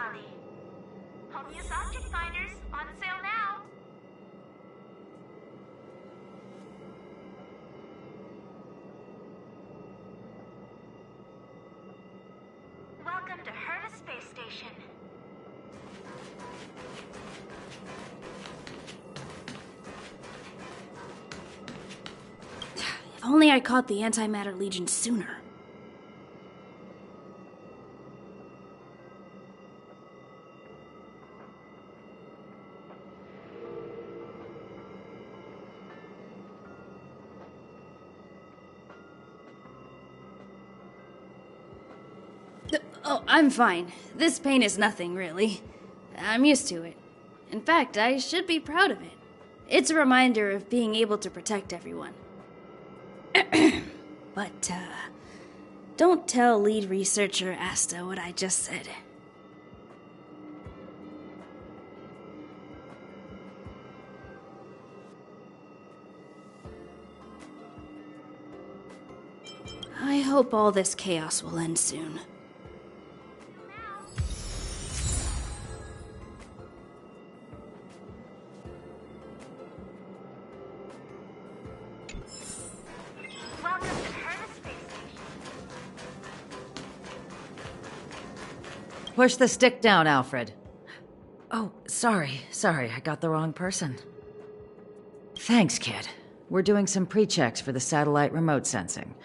hospitality. Home use object finders on sale now. Welcome to Herta Space Station. If only I caught the Antimatter Legion sooner. Oh, I'm fine. This pain is nothing, really. I'm used to it. In fact, I should be proud of it. It's a reminder of being able to protect everyone. But, don't tell lead researcher Asta what I just said. I hope all this chaos will end soon. Push the stick down, Alfred. Oh, sorry, I got the wrong person. Thanks, kid. We're doing some pre-checks for the satellite remote sensing.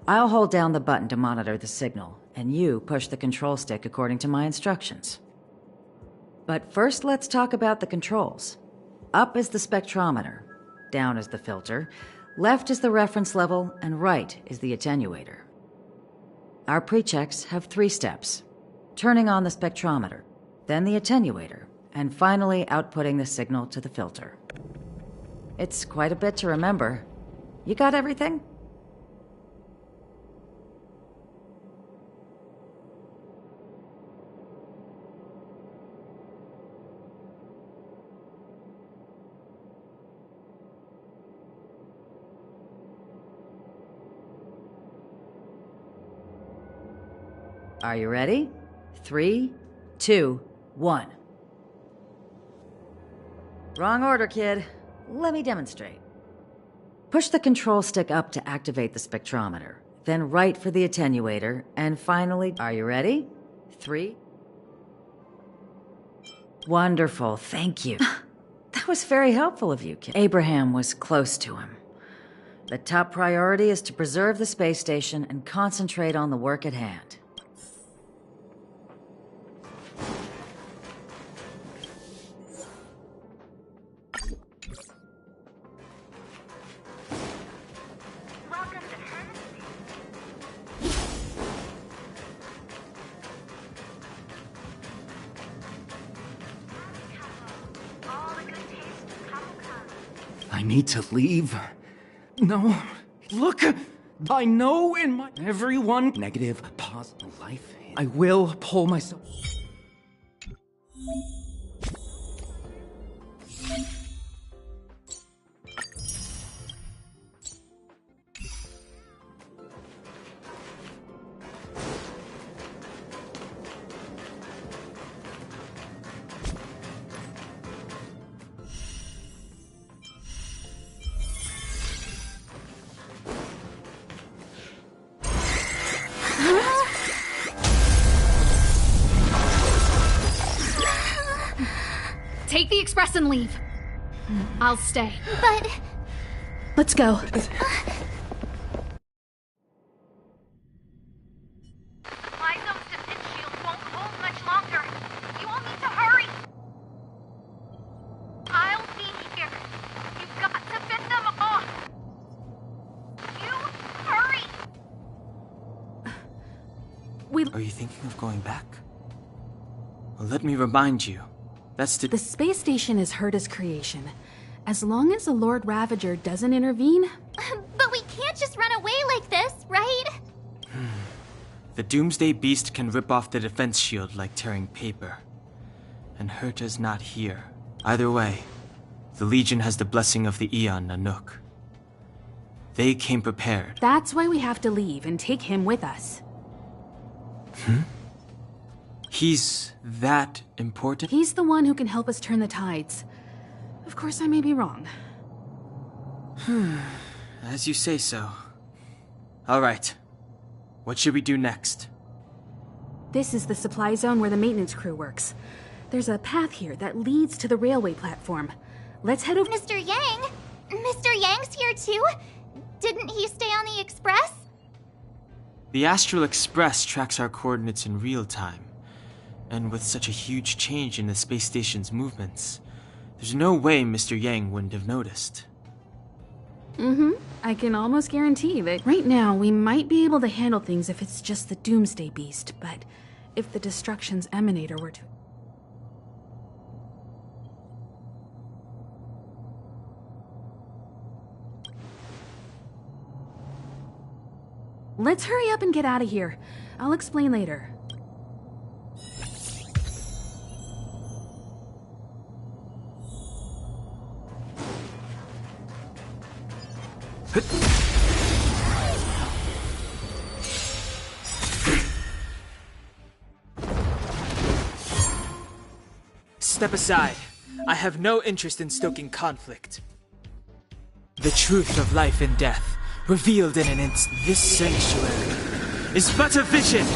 I'll hold down the button to monitor the signal, and you push the control stick according to my instructions. But first, let's talk about the controls. Up is the spectrometer, down is the filter, left is the reference level, and right is the attenuator. Our pre-checks have 3 steps. Turning on the spectrometer, then the attenuator, and finally outputting the signal to the filter. It's quite a bit to remember. You got everything? Are you ready? 3, 2, 1. Wrong order, kid. Let me demonstrate. Push the control stick up to activate the spectrometer, then right for the attenuator, and finally, are you ready? 3. Wonderful, thank you. That was very helpful of you, kid. Abraham was close to him. The top priority is to preserve the space station and concentrate on the work at hand. I need to leave. No. Look! I know in my everyone negative, positive life, I will pull myself. Take the express and leave. I'll stay. But... Let's go. My zone's defense shield won't hold much longer. You all need to hurry. I'll be here. You've got to fend them off. You hurry. Are you thinking of going back? Well, let me remind you. The space station is Herta's creation. As long as the Lord Ravager doesn't intervene... But we can't just run away like this, right? The Doomsday Beast can rip off the defense shield like tearing paper. And Herta's not here. Either way, the Legion has the blessing of the Eon Nanook. They came prepared. That's why we have to leave and take him with us. He's that important? He's the one who can help us turn the tides. Of course, I may be wrong. As you say so. Alright. What should we do next? This is the supply zone where the maintenance crew works. There's a path here that leads to the railway platform. Let's head over— Mr. Yang? Mr. Yang's here too? Didn't he stay on the express? The Astral Express tracks our coordinates in real time. And with such a huge change in the space station's movements, there's no way Mr. Yang wouldn't have noticed. I can almost guarantee that right now we might be able to handle things if it's just the Doomsday Beast, but if the Destruction's Emanator were to— Let's hurry up and get out of here. I'll explain later. Step aside. I have no interest in stoking conflict. The truth of life and death, revealed in an instant. This sanctuary is but a vision.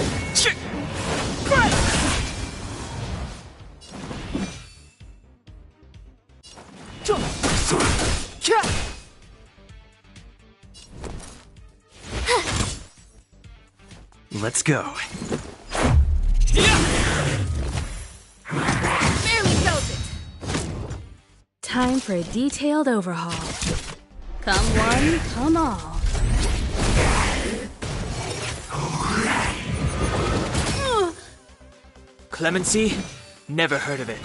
Let's go. Barely felt it. Time for a detailed overhaul. Come one, come all. Clemency? Never heard of it.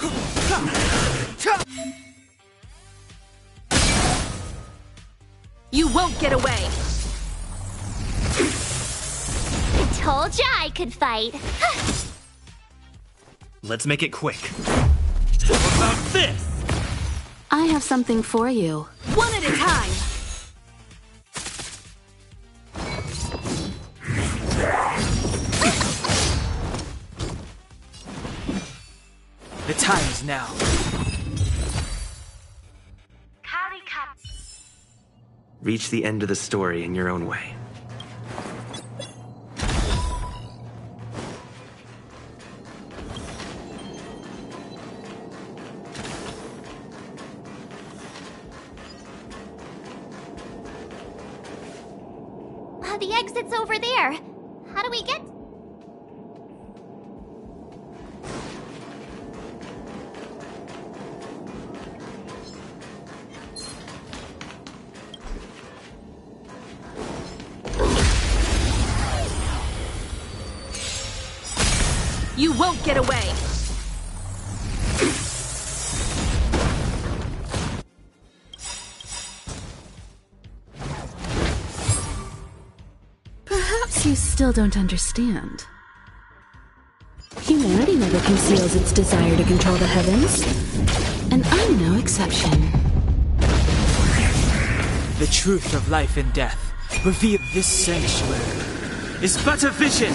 You won't get away! I told ya I could fight. Let's make it quick. What about this? I have something for you. One at a time! The time is now. Reach the end of the story in your own way. The exit's over there. How do we get? You won't get away! Perhaps you still don't understand. Humanity never conceals its desire to control the heavens, and I'm no exception. The truth of life and death, revealed. This sanctuary is but a vision.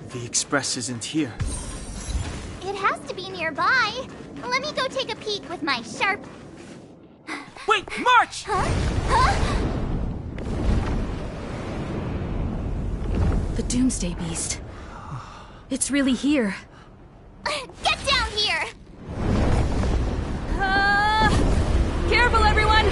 The express isn't here. It has to be nearby. Let me go take a peek with my sharp... Wait, March! Huh? The Doomsday Beast. It's really here. Get down here! Careful, everyone!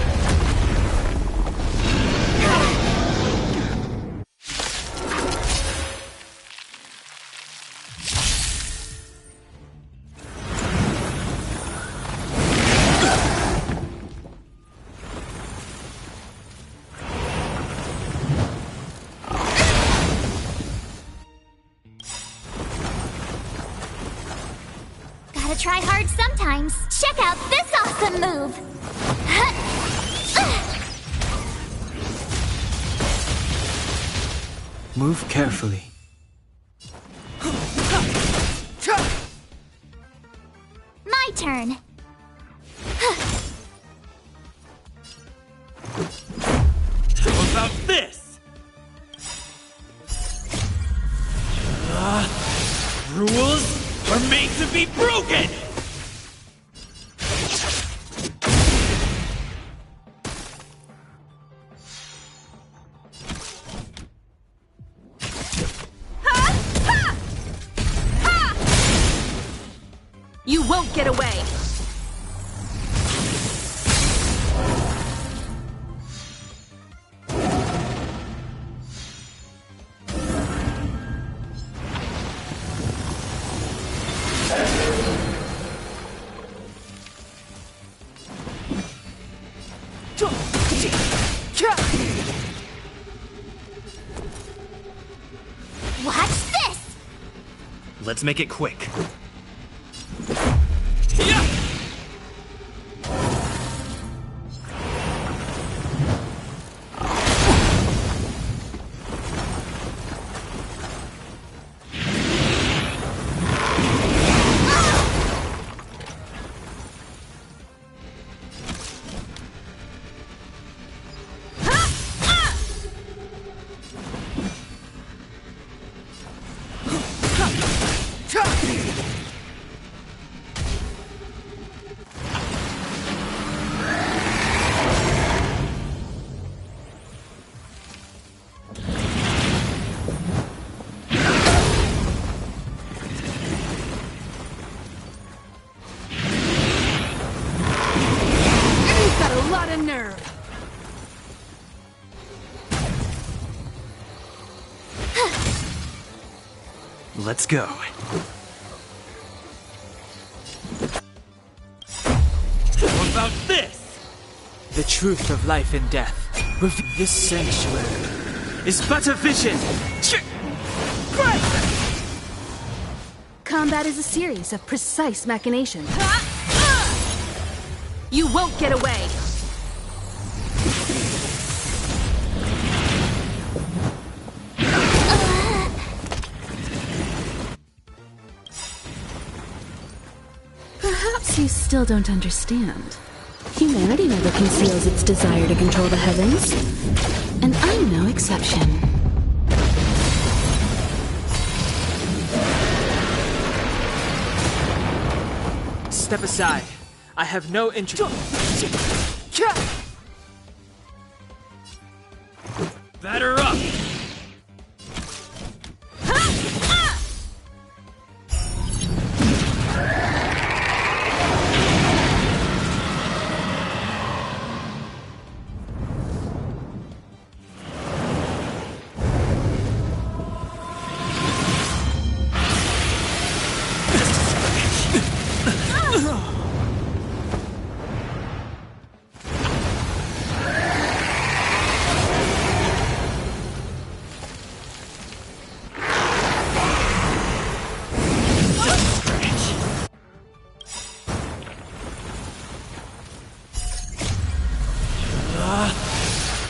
Gotta try hard sometimes. Check out this awesome move! Move carefully. My turn. How about this? Rules are made to be broken! You won't get away! Watch this! Let's make it quick. Let's go. How about this? The truth of life and death. This sanctuary is but a vision. Combat is a series of precise machinations. You won't get away! Perhaps you still don't understand. Humanity never conceals its desire to control the heavens. And I'm no exception. Step aside. I have no interest. Batter up!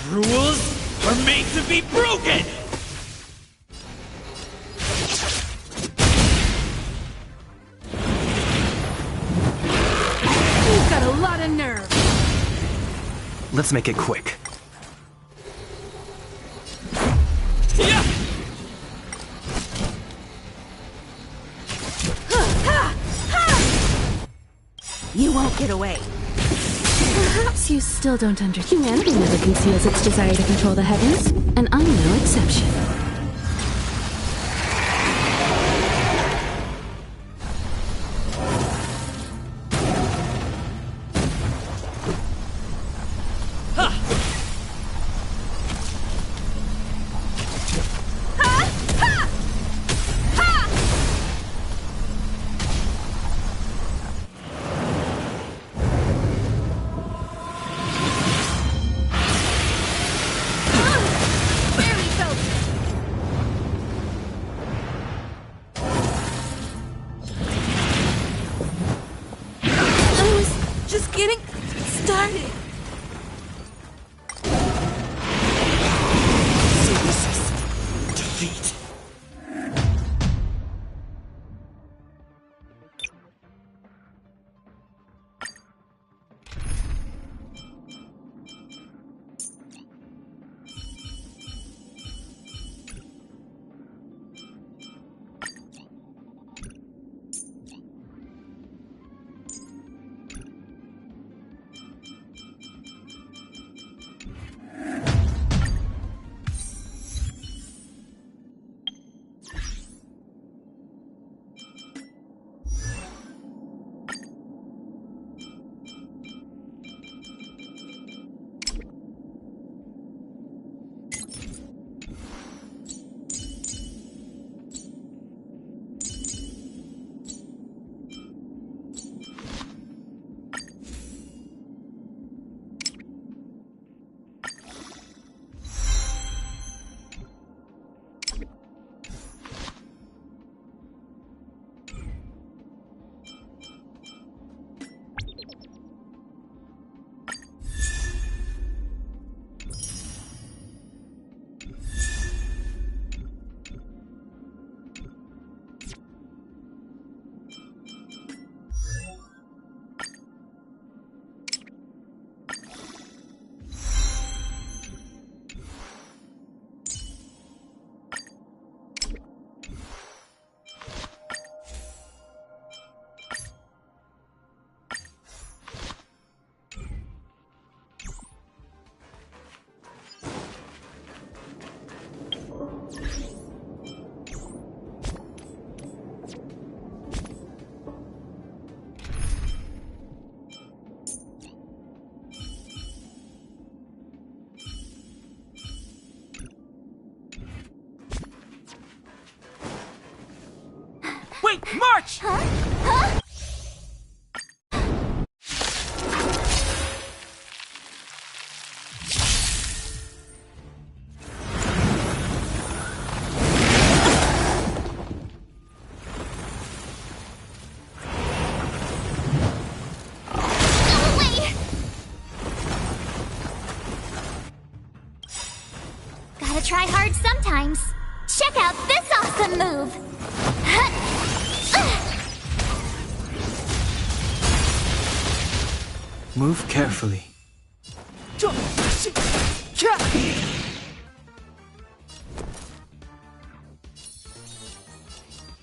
Rules are made to be broken! You've got a lot of nerve! Let's make it quick. You won't get away. Perhaps you still don't understand. Humanity never conceals its desire to control the heavens, and I'm no exception. Wait, march! Gotta try hard sometimes. Check out this awesome move! Move carefully.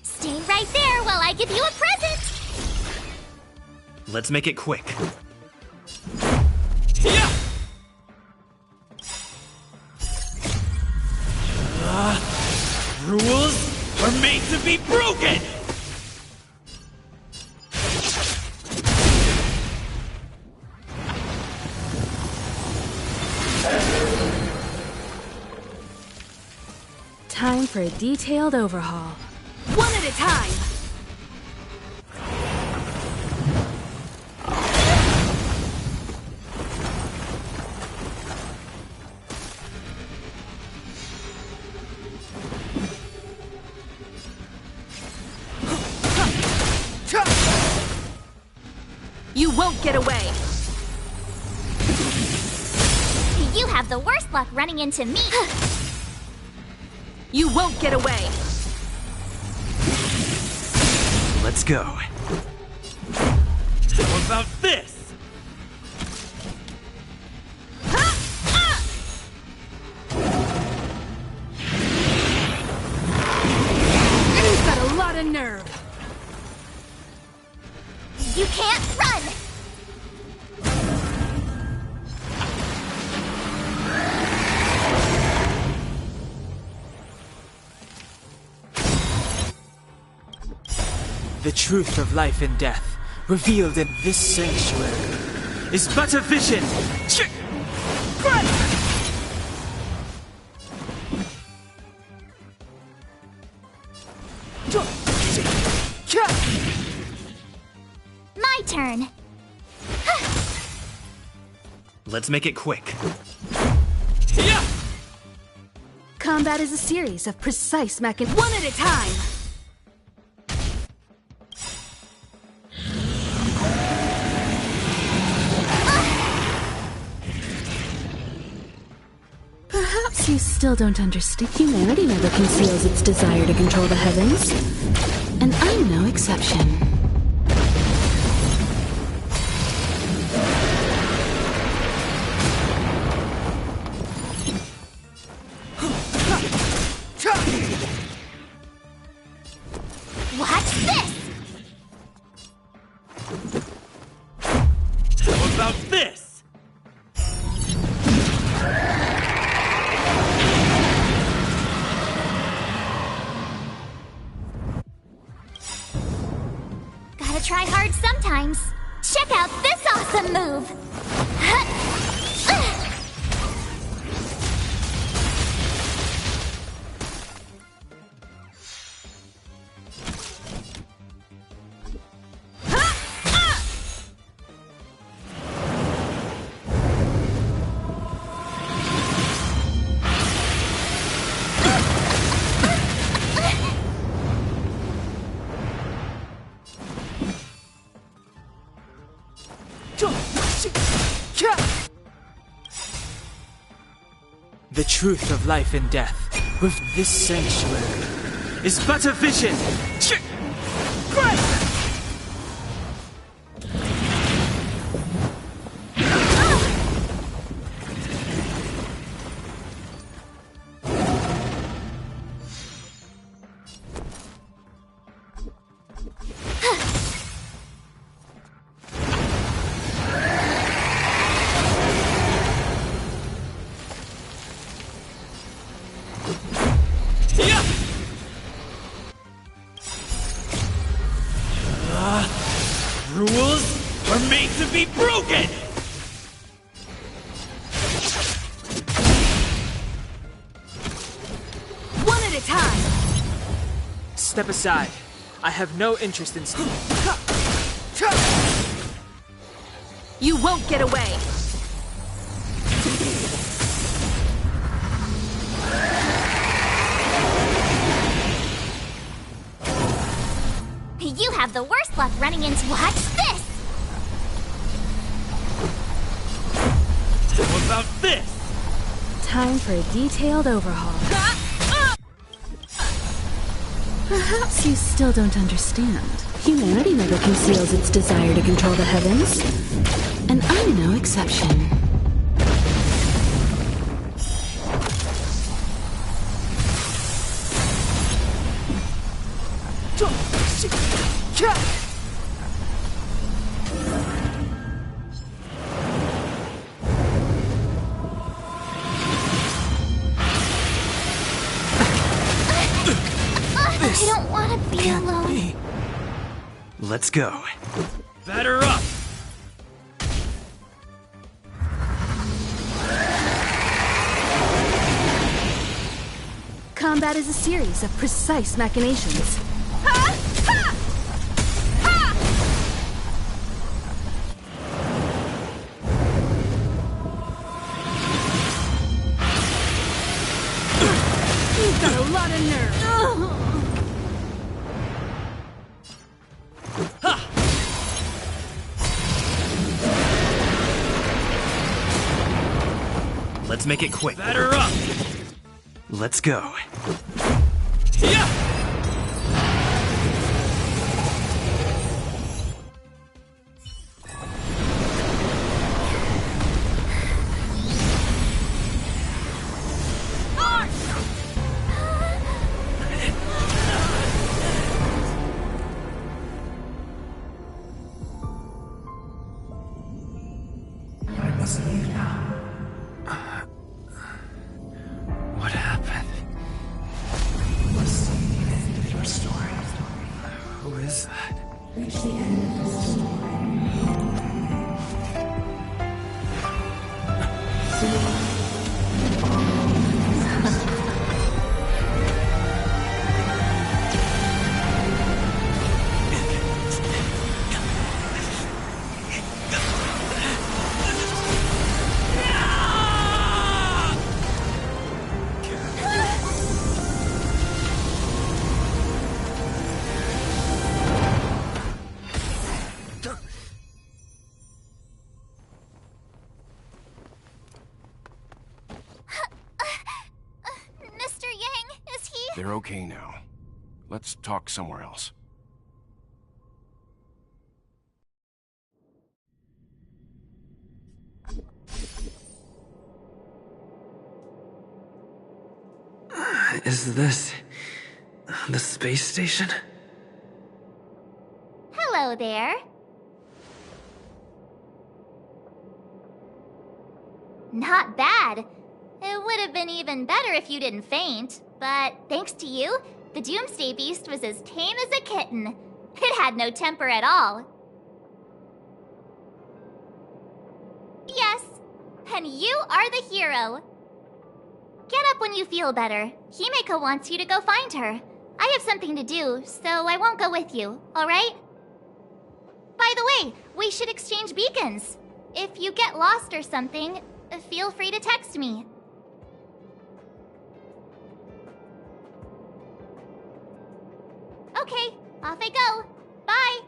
Stay right there while I give you a present! Let's make it quick. Yeah! Rules are made to be broken! Time for a detailed overhaul. One at a time! You won't get away! You have the worst luck running into me! You won't get away! Let's go. How about this? You've got a lot of nerve! You can't run! The truth of life and death, revealed in this sanctuary, is but a vision. My turn. Let's make it quick. Combat is a series of precise mechanics, one at a time. Perhaps you still don't understand. Humanity never conceals its desire to control the heavens, and I'm no exception. Watch this! How about this? Gotta try hard sometimes. Check out this awesome move! The truth of life and death, with this sanctuary, is but a vision. Rules are made to be broken! One at a time. Step aside. I have no interest in... You won't get away. You have the worst luck running into. Watch this! How about this? Time for a detailed overhaul. Perhaps you still don't understand. Humanity never conceals its desire to control the heavens, and I'm no exception. I don't want to be alone. Let's go. Batter up! Combat is a series of precise machinations. You've got a lot of nerve. Let's make it quick. Batter up! Let's go. What happened? Reach the end of the story. Mr. Yang, is he? They're okay now. Let's talk somewhere else. Is this the space station? Hello there. Not bad. It would have been even better if you didn't faint, but thanks to you, the Doomsday Beast was as tame as a kitten. It had no temper at all. Yes, and you are the hero. Get up when you feel better. Himeko wants you to go find her. I have something to do, so I won't go with you, alright? By the way, we should exchange beacons. If you get lost or something, feel free to text me. Okay, off I go. Bye!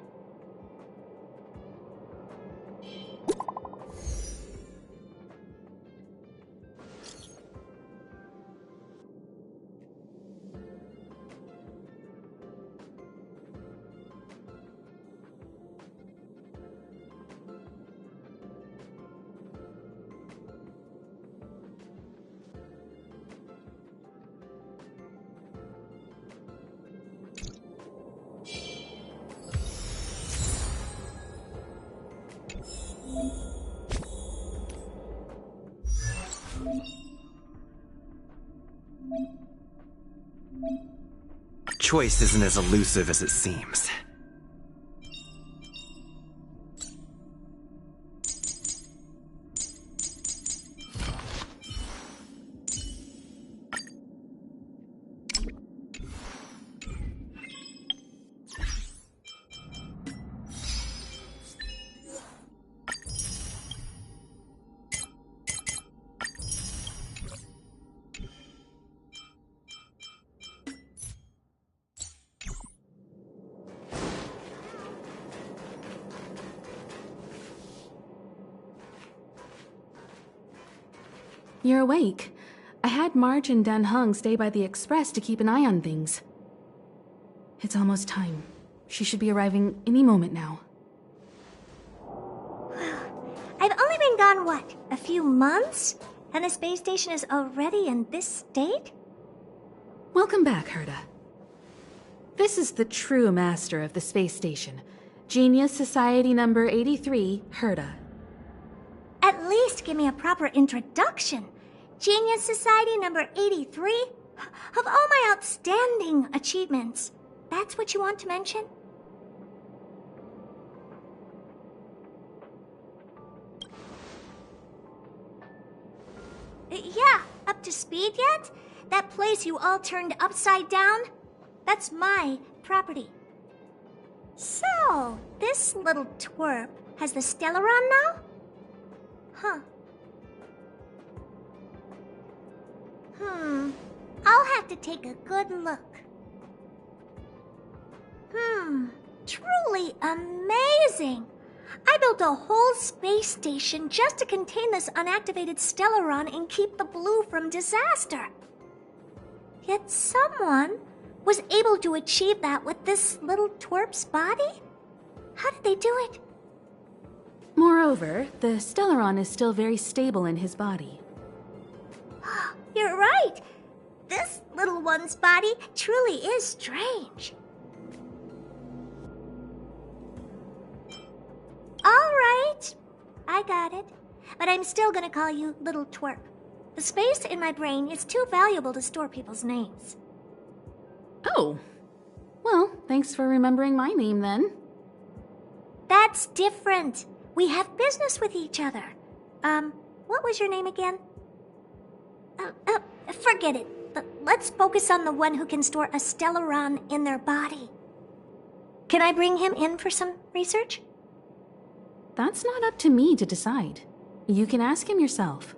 Choice isn't as elusive as it seems. You're awake. I had March and Dan Hung stay by the express to keep an eye on things. It's almost time. She should be arriving any moment now. I've only been gone, what, a few months? And the space station is already in this state? Welcome back, Herta. This is the true master of the space station. Genius Society number 83, Herta. At least give me a proper introduction. Genius Society number 83? Of all my outstanding achievements, that's what you want to mention? Yeah, up to speed yet? That place you all turned upside down? That's my property. So, this little twerp has the Stellaron now? Huh. I'll have to take a good look. Truly amazing! I built a whole space station just to contain this unactivated Stellaron and keep the blue from disaster. Yet someone was able to achieve that with this little twerp's body? How did they do it? Moreover, the Stellaron is still very stable in his body. You're right. This little one's body truly is strange. All right, I got it. But I'm still gonna call you Little Twerp. The space in my brain is too valuable to store people's names. Oh. Well, thanks for remembering my name then. That's different. We have business with each other. What was your name again? Forget it. Let's focus on the one who can store a Stellaron in their body. Can I bring him in for some research? That's not up to me to decide. You can ask him yourself.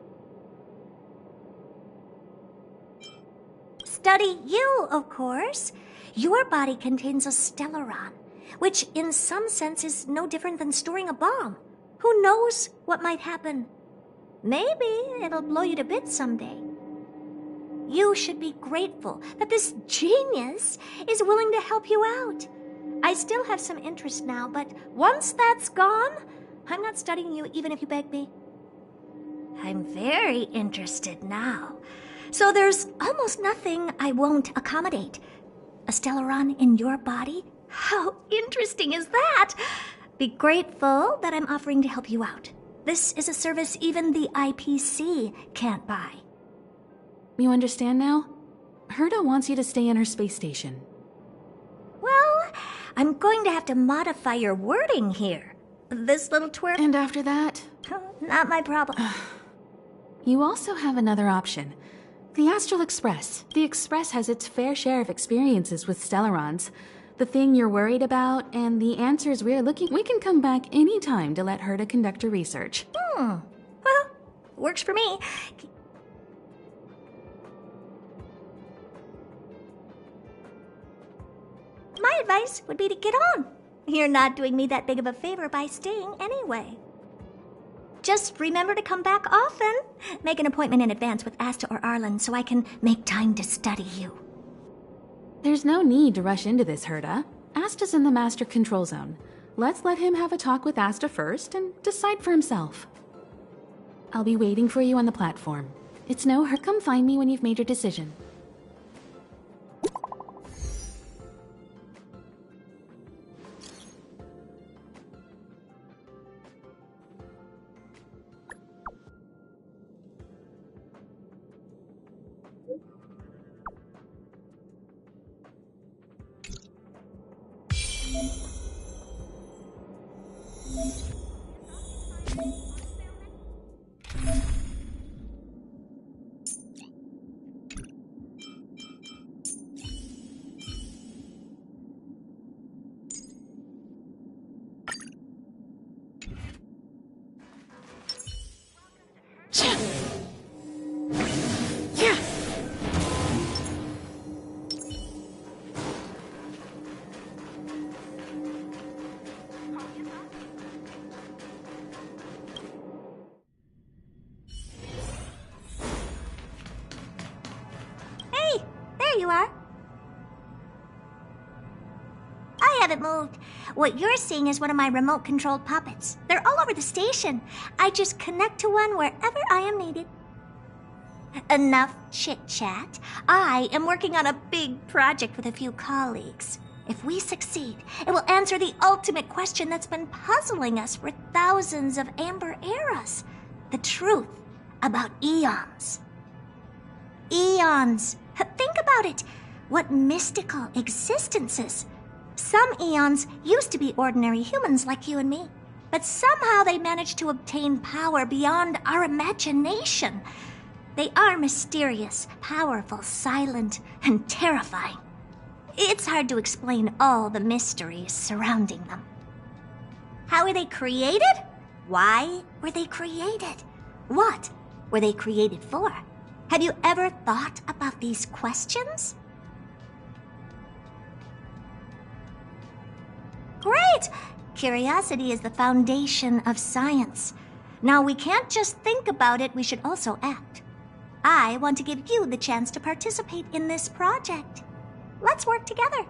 Study you, of course. Your body contains a Stellaron, which in some sense is no different than storing a bomb. Who knows what might happen? Maybe it'll blow you to bits someday. You should be grateful that this genius is willing to help you out. I still have some interest now, but once that's gone, I'm not studying you even if you beg me. I'm very interested now. So there's almost nothing I won't accommodate. A Stellaron in your body? How interesting is that? Be grateful that I'm offering to help you out. This is a service even the IPC can't buy. You understand now? Herta wants you to stay in her space station. Well, I'm going to have to modify your wording here. This little twerp... And after that? Not my problem. You also have another option. The Astral Express. The Express has its fair share of experiences with Stellarons. The thing you're worried about and the answers we're looking... We can come back anytime to let Herta conduct her research. Well, works for me. My advice would be to get on. You're not doing me that big of a favor by staying anyway. Just remember to come back often. Make an appointment in advance with Asta or Arlen so I can make time to study you. There's no need to rush into this, Herta. Asta's in the Master Control Zone. Let's let him have a talk with Asta first and decide for himself. I'll be waiting for you on the platform. It's no hurry. Come find me when you've made your decision. There you are. I haven't moved. What you're seeing is one of my remote-controlled puppets. They're all over the station. I just connect to one wherever I am needed. Enough chit-chat. I am working on a big project with a few colleagues. If we succeed, it will answer the ultimate question that's been puzzling us for thousands of amber eras. The truth about eons. Eons. Think about it. What mystical existences. Some eons used to be ordinary humans like you and me, but somehow they managed to obtain power beyond our imagination. They are mysterious, powerful, silent, and terrifying. It's hard to explain all the mysteries surrounding them. How were they created? Why were they created? What were they created for? Have you ever thought about these questions? Great! Curiosity is the foundation of science. Now, we can't just think about it, we should also act. I want to give you the chance to participate in this project. Let's work together.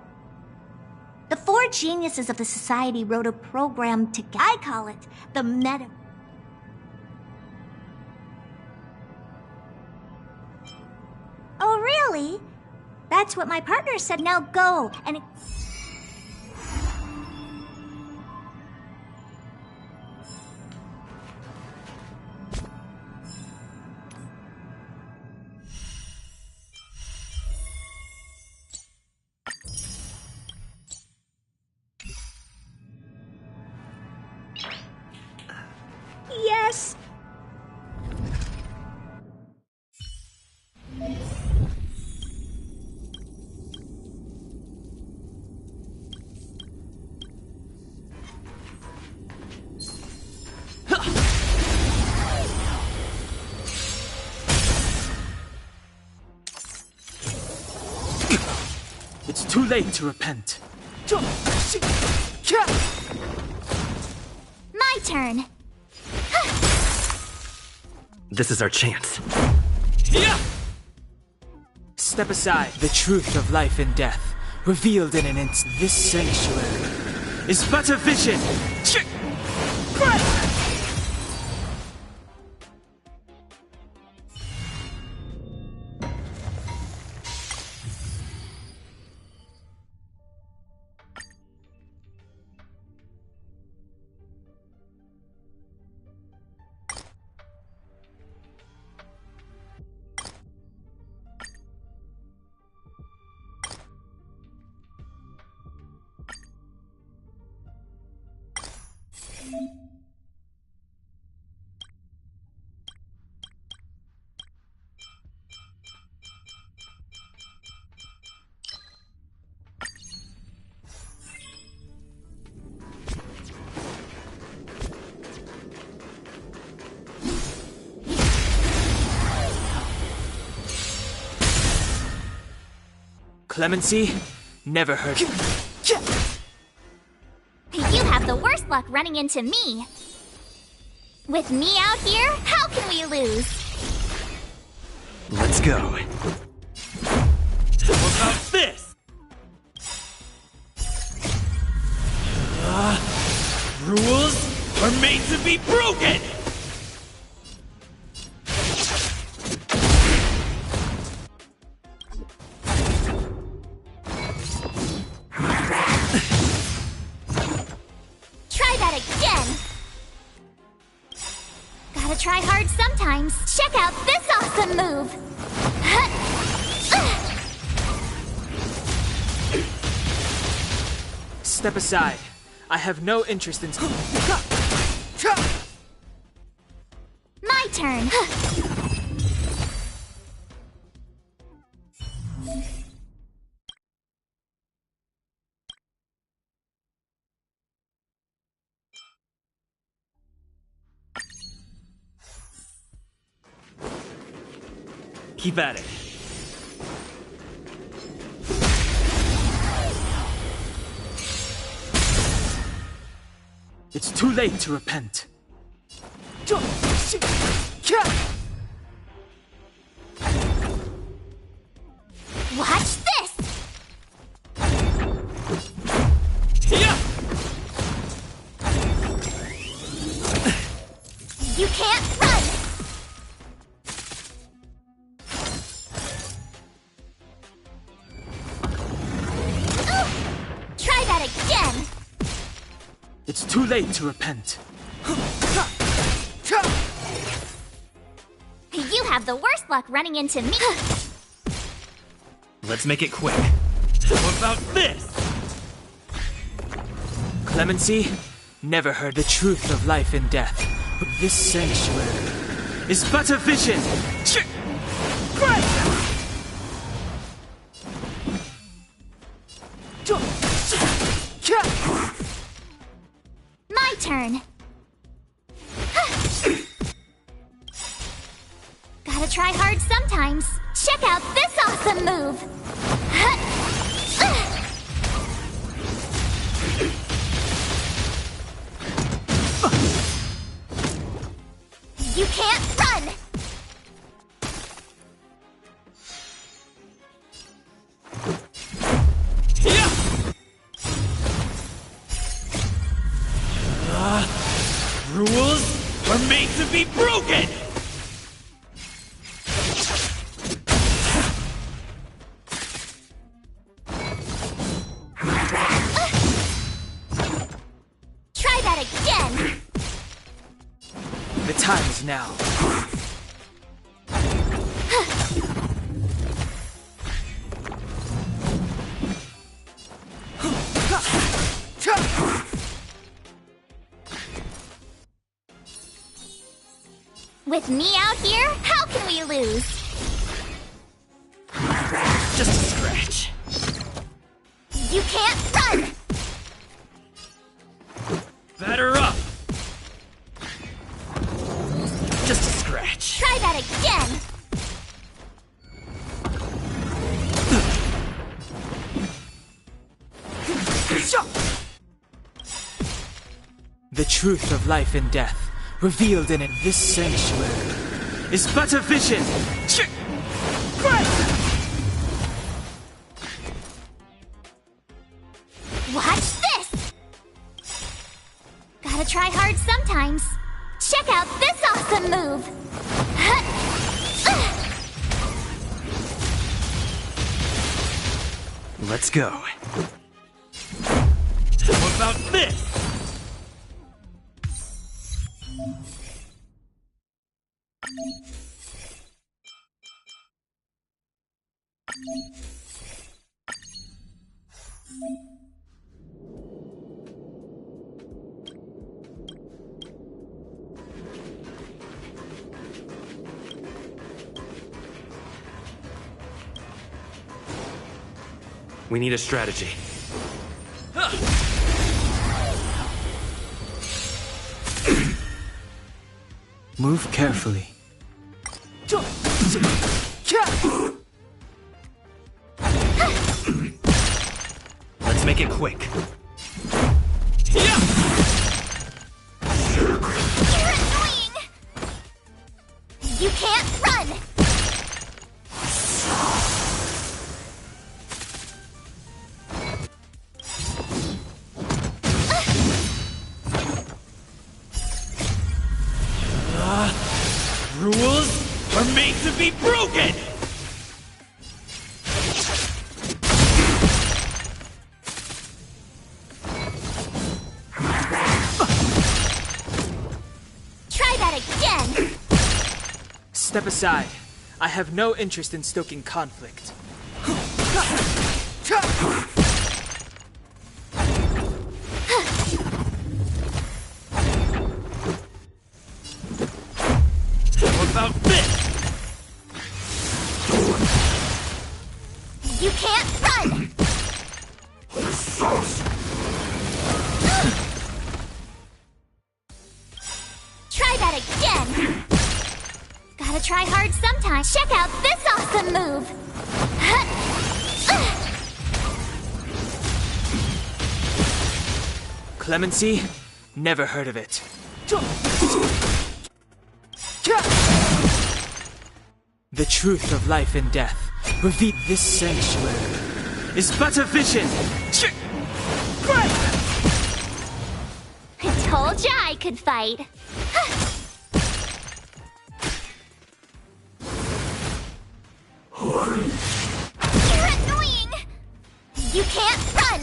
The 4 geniuses of the society wrote a program together. I call it the Meta. Oh, really? That's what my partner said. Now go and... guess? It's too late to repent. My turn. This is our chance. Step aside. The truth of life and death, revealed in an instant. This sanctuary is but a vision. Clemency? Never heard. You have the worst luck running into me. With me out here, how can we lose? Let's go. How about this? Rules are made to be broken! Try that again. Gotta try hard sometimes. Check out this awesome move. Step aside. I have no interest in. My turn. Keep at it. It's too late to repent. Watch this. You can't run. Try that again. It's too late to repent. You have the worst luck running into me. Let's make it quick. How about this? Clemency? Never heard the truth of life and death. This sanctuary is but a vision. My turn. Gotta try hard sometimes. Check out this awesome move. You can't run. Rules are made to be broken! Try that again. The time is now. With me out here, how can we lose? Just a scratch. You can't run! Batter up! Just a scratch. Try that again! The truth of life and death, revealed in this sanctuary, is but a vision! Watch this! Gotta try hard sometimes. Check out this awesome move! Let's go. How about this? We need a strategy. Move carefully. Let's make it quick. You're annoying! You can't run! Rules are made to be broken! Try that again! Step aside. I have no interest in stoking conflict. How about this? You can't run! Try that again! Gotta try hard sometimes. Check out this awesome move! Clemency? Never heard of it. The truth of life and death, revealed this sanctuary, is but a vision! I told ya I could fight. You're annoying! You can't run!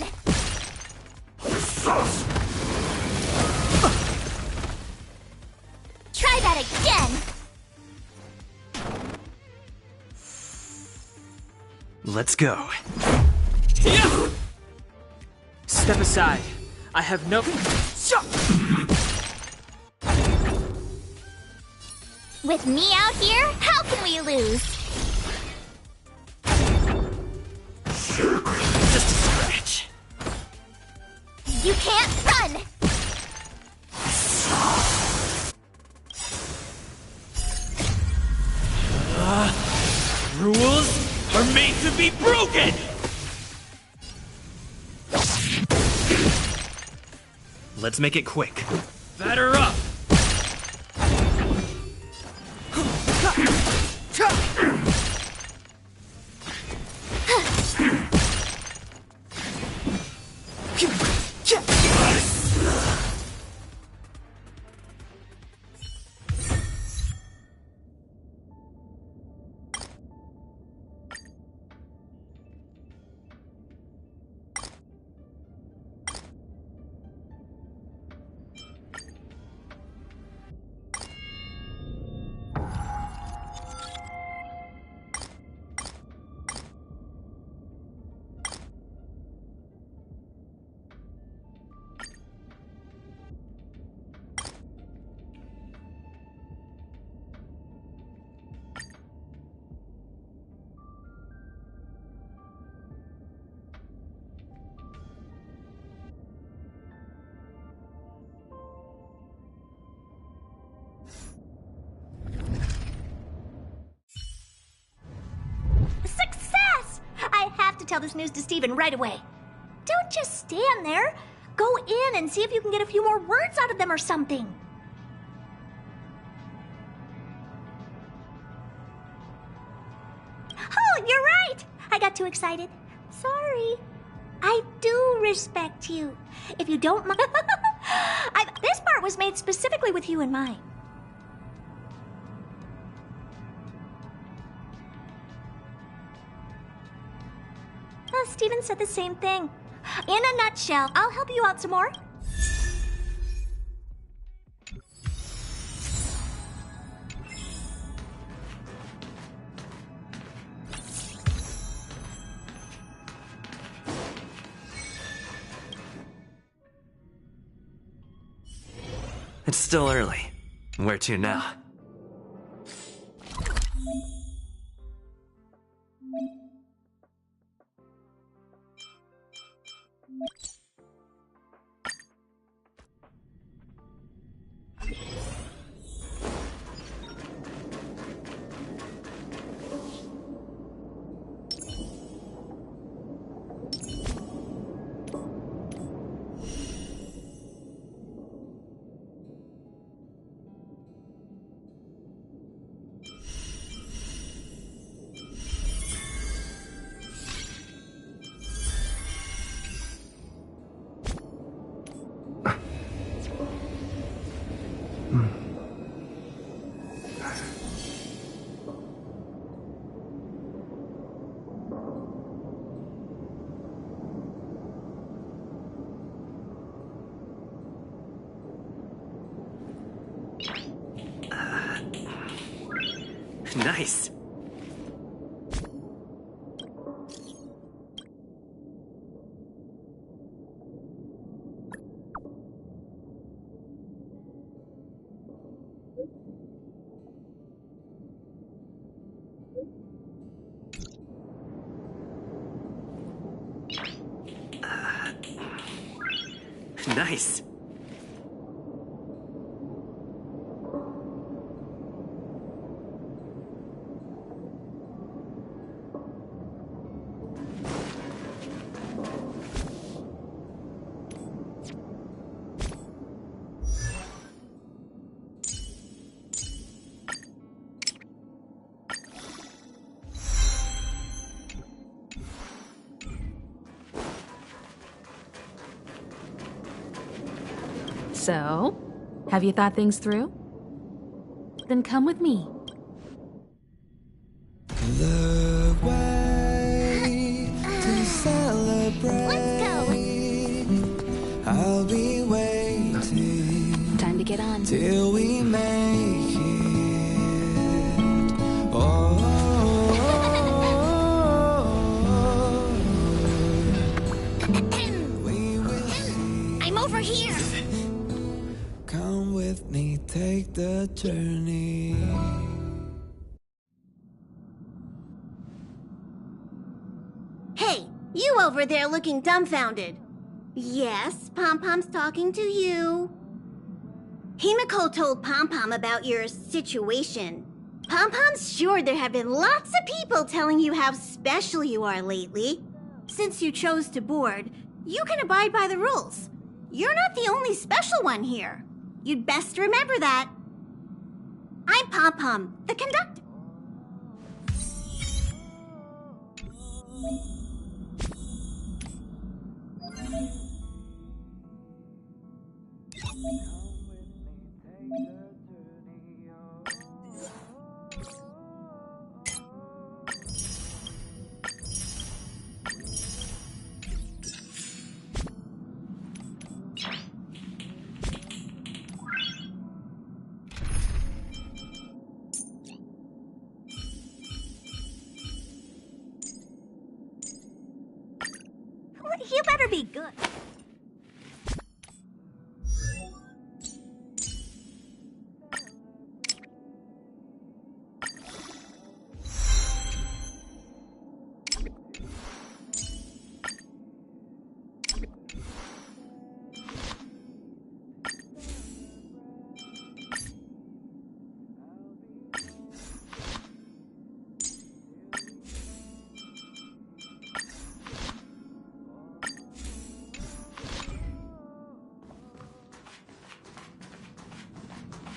Try that again! Let's go. Step aside. I have no... With me out here, how can we lose? Just a scratch. You can't run! Rules are made to be broken! Let's make it quick. Batter up! to tell this news to Steven right away. Don't just stand there. Go in and see if you can get a few more words out of them or something. Oh, you're right. I got too excited. Sorry. I do respect you. If you don't mind... This part was made specifically with you in mind. Steven said the same thing. In a nutshell, I'll help you out some more. It's still early. Where to now? Nice. Nice. So, have you thought things through? Then come with me. The way to celebrate. Let's go. I'll be waiting. Time to get on. Till we make it. Oh, we will see. I'm over here. Come with me, take the journey. Hey, you over there looking dumbfounded. Yes, Pom-Pom's talking to you. Himiko told Pom-Pom about your situation. Pom-Pom's sure there have been lots of people telling you how special you are lately. Since you chose to board, you can abide by the rules. You're not the only special one here. You'd best remember that. I'm Pom-Pom, the conductor. You better be good.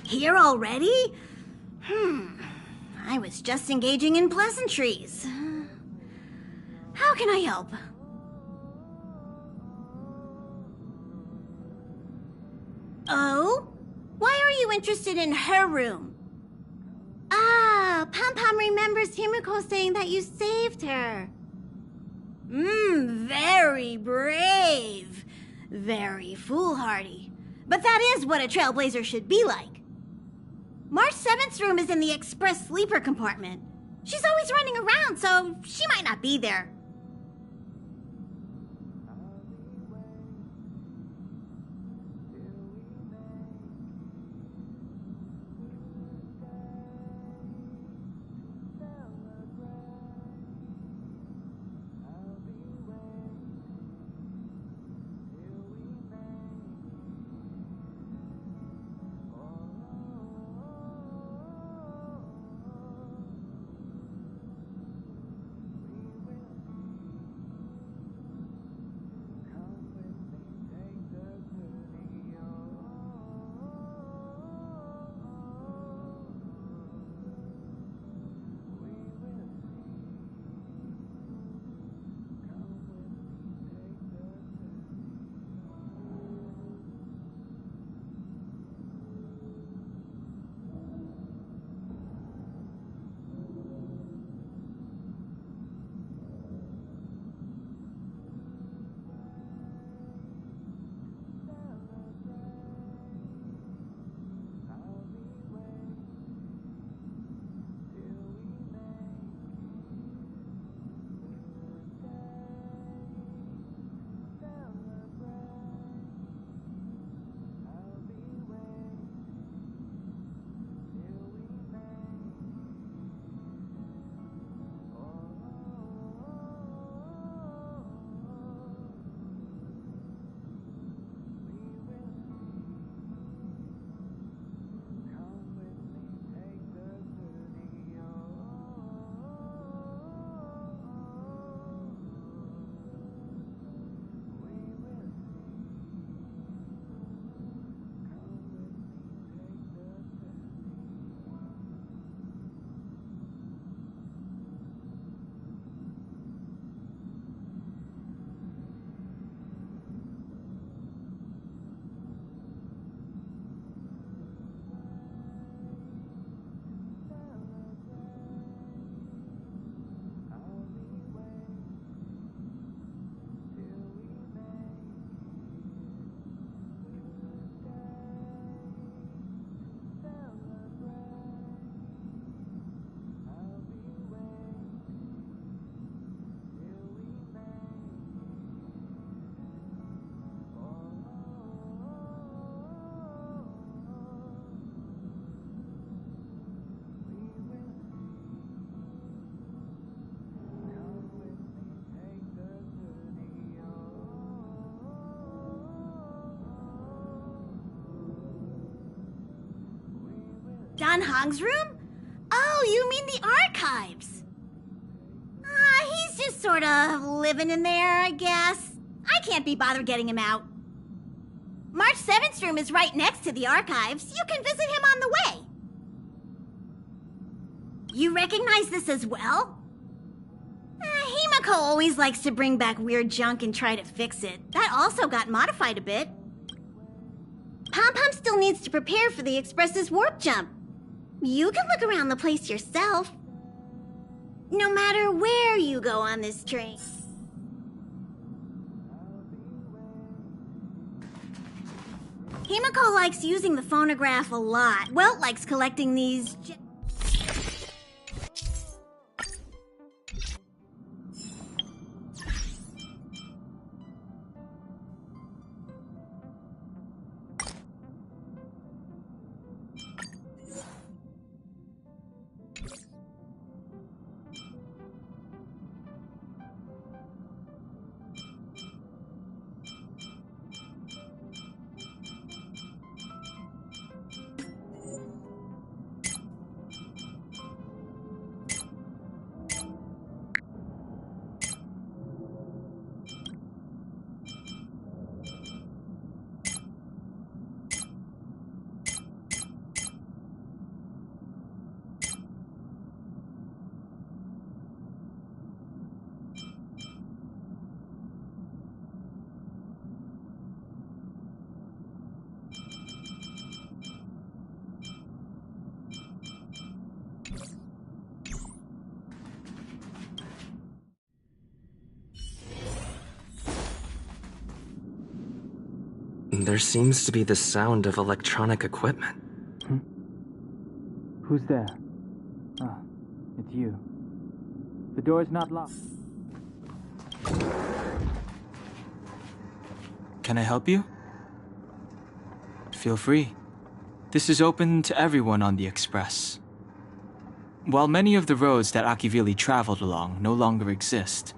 Here already? I was just engaging in pleasantries. How can I help? Oh? Why are you interested in her room? Ah, Pom Pom remembers Himiko saying that you saved her. Very brave. Very foolhardy. But that is what a trailblazer should be like. March 7th's room is in the express sleeper compartment. She's always running around, so she might not be there. Don Hong's room? Oh, you mean the archives. He's just sort of living in there, I guess. I can't be bothered getting him out. March 7th's room is right next to the archives. You can visit him on the way. You recognize this as well? Himiko always likes to bring back weird junk and try to fix it. That also got modified a bit. Pom Pom still needs to prepare for the Express's warp jump. You can look around the place yourself. No matter where you go on this train. Himiko likes using the phonograph a lot. Welt likes collecting these... There seems to be the sound of electronic equipment. Who's there? Ah, it's you. The door's not locked. Can I help you? Feel free. This is open to everyone on the Express. While many of the roads that Akivili traveled along no longer exist,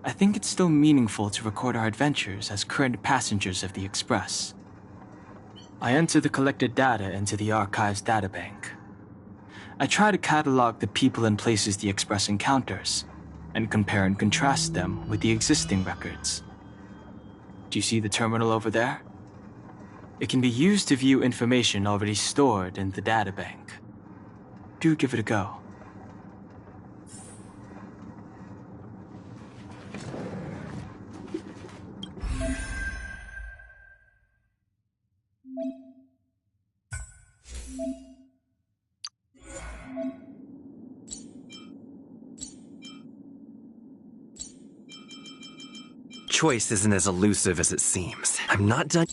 I think it's still meaningful to record our adventures as current passengers of the Express. I enter the collected data into the Archives databank. I try to catalog the people and places the Express encounters, and compare and contrast them with the existing records. Do you see the terminal over there? It can be used to view information already stored in the databank. Do give it a go. Choice isn't as elusive as it seems. I'm not done.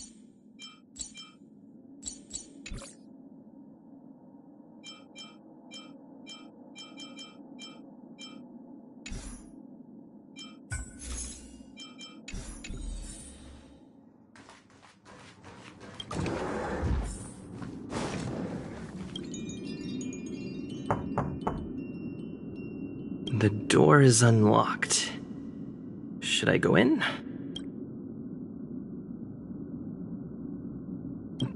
The door is unlocked. Should I go in?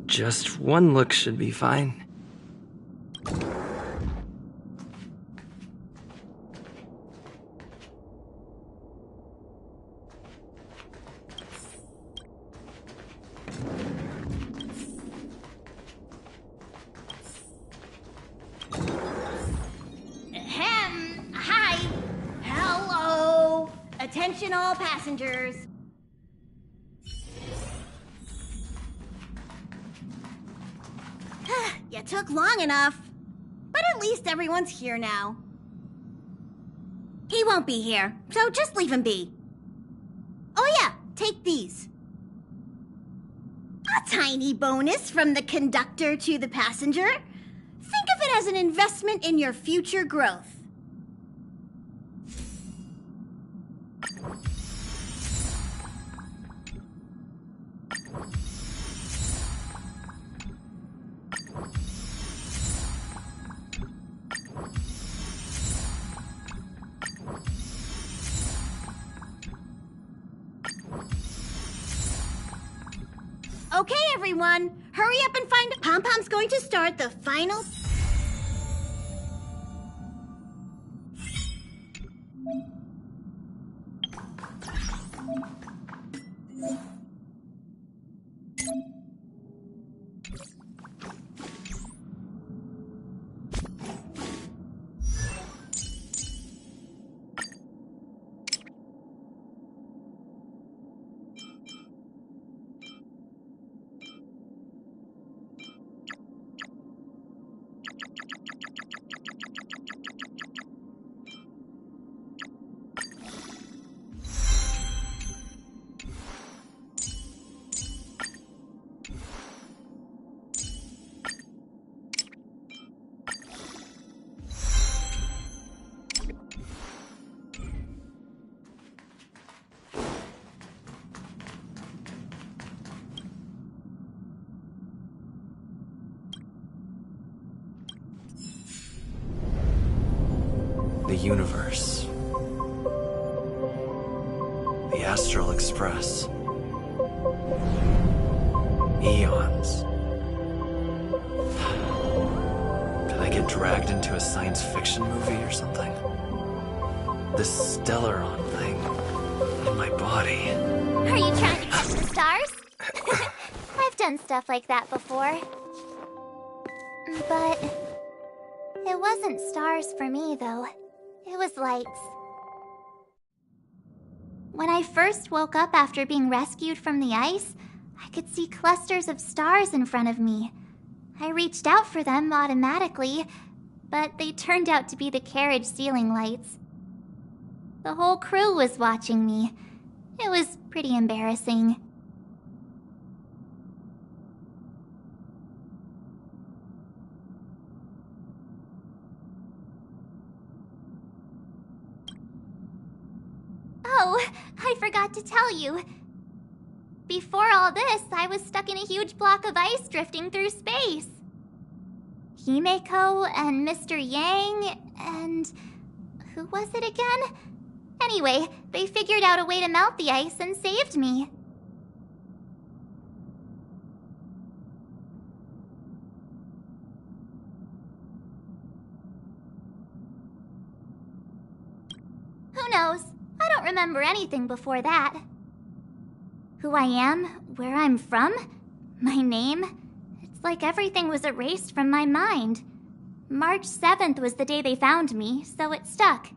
Just one look should be fine. Hi. Hello. Attention all passengers. You took long enough. But at least everyone's here now. He won't be here, so just leave him be. Oh yeah, take these. A tiny bonus from the conductor to the passenger. Think of it as an investment in your future growth. Okay, everyone, hurry up and find... Pom-Pom's going to start the final... The universe. The Astral Express. Eons. Did I get dragged into a science fiction movie or something? This Stellaron thing in my body. Are you trying to catch the stars? I've done stuff like that before. But it wasn't stars for me, though. It was lights. When I first woke up after being rescued from the ice, I could see clusters of stars in front of me. I reached out for them automatically, but they turned out to be the carriage ceiling lights. The whole crew was watching me. It was pretty embarrassing. I forgot to tell you. Before all this, I was stuck in a huge block of ice drifting through space. Himeko and Mr. Yang and... who was it again? Anyway, they figured out a way to melt the ice and saved me. Who knows? I don't remember anything before that. Who I am, where I'm from, my name, it's like everything was erased from my mind. March 7th was the day they found me, so it stuck.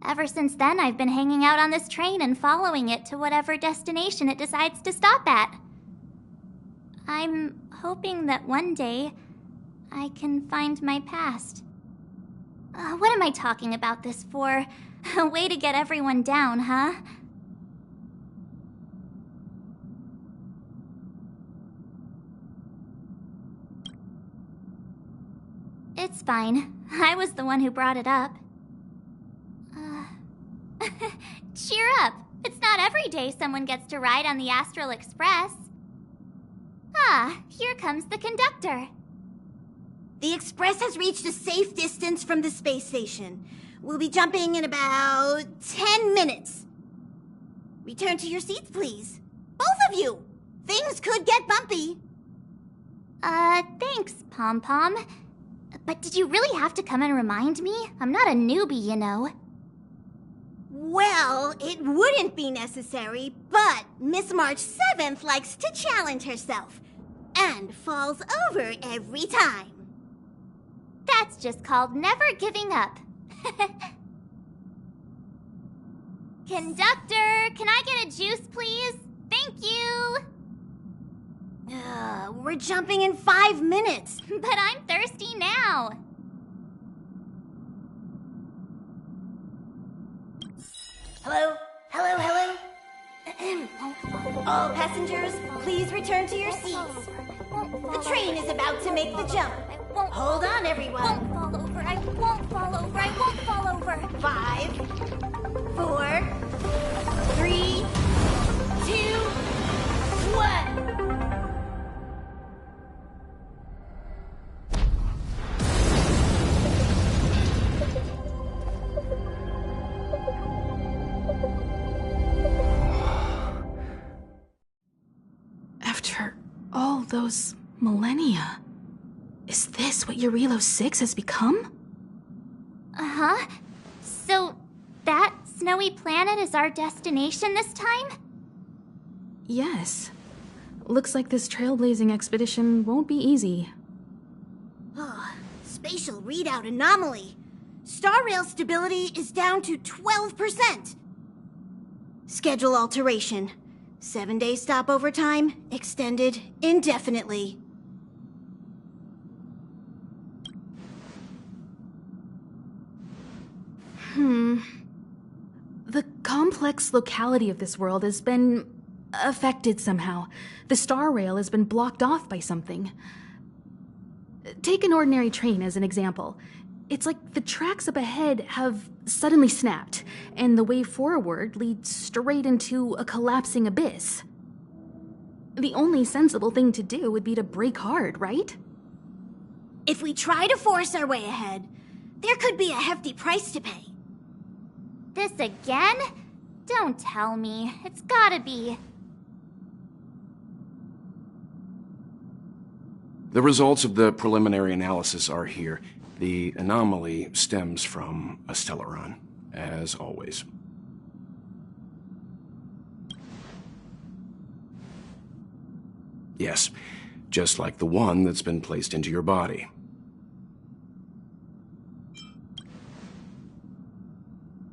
Ever since then, I've been hanging out on this train and following it to whatever destination it decides to stop at. I'm hoping that one day I can find my past. What am I talking about this for? A way to get everyone down, huh? It's fine. I was the one who brought it up. Cheer up! It's not every day someone gets to ride on the Astral Express. Ah, here comes the conductor. The Express has reached a safe distance from the space station. We'll be jumping in about 10 minutes. Return to your seats, please. Both of you! Things could get bumpy. Thanks, Pom-Pom. But did you really have to come and remind me? I'm not a newbie, you know. Well, it wouldn't be necessary, but Miss March 7th likes to challenge herself. And falls over every time. That's just called never giving up. Conductor, can I get a juice, please? Thank you! We're jumping in 5 minutes. But I'm thirsty now. Hello? Hello, hello? All passengers, please return to your seats. The train is about to make the jump. Hold on, everyone. I won't fall over. I won't fall over. I won't fall over. 5, 4, 3, 2, 1. After all those millennia, is this what Eurilo 6 has become? Uh-huh. So, that snowy planet is our destination this time? Yes. Looks like this trailblazing expedition won't be easy. Spatial readout anomaly. Star Rail stability is down to 12%. Schedule alteration. 7-day stopover time extended indefinitely. The complex locality of this world has been affected somehow. The Star Rail has been blocked off by something. Take an ordinary train as an example. It's like the tracks up ahead have suddenly snapped, and the way forward leads straight into a collapsing abyss. The only sensible thing to do would be to brake hard, right? If we try to force our way ahead, there could be a hefty price to pay. This again? Don't tell me. It's gotta be. The results of the preliminary analysis are here. The anomaly stems from a Stellaron, as always. Yes, just like the one that's been placed into your body.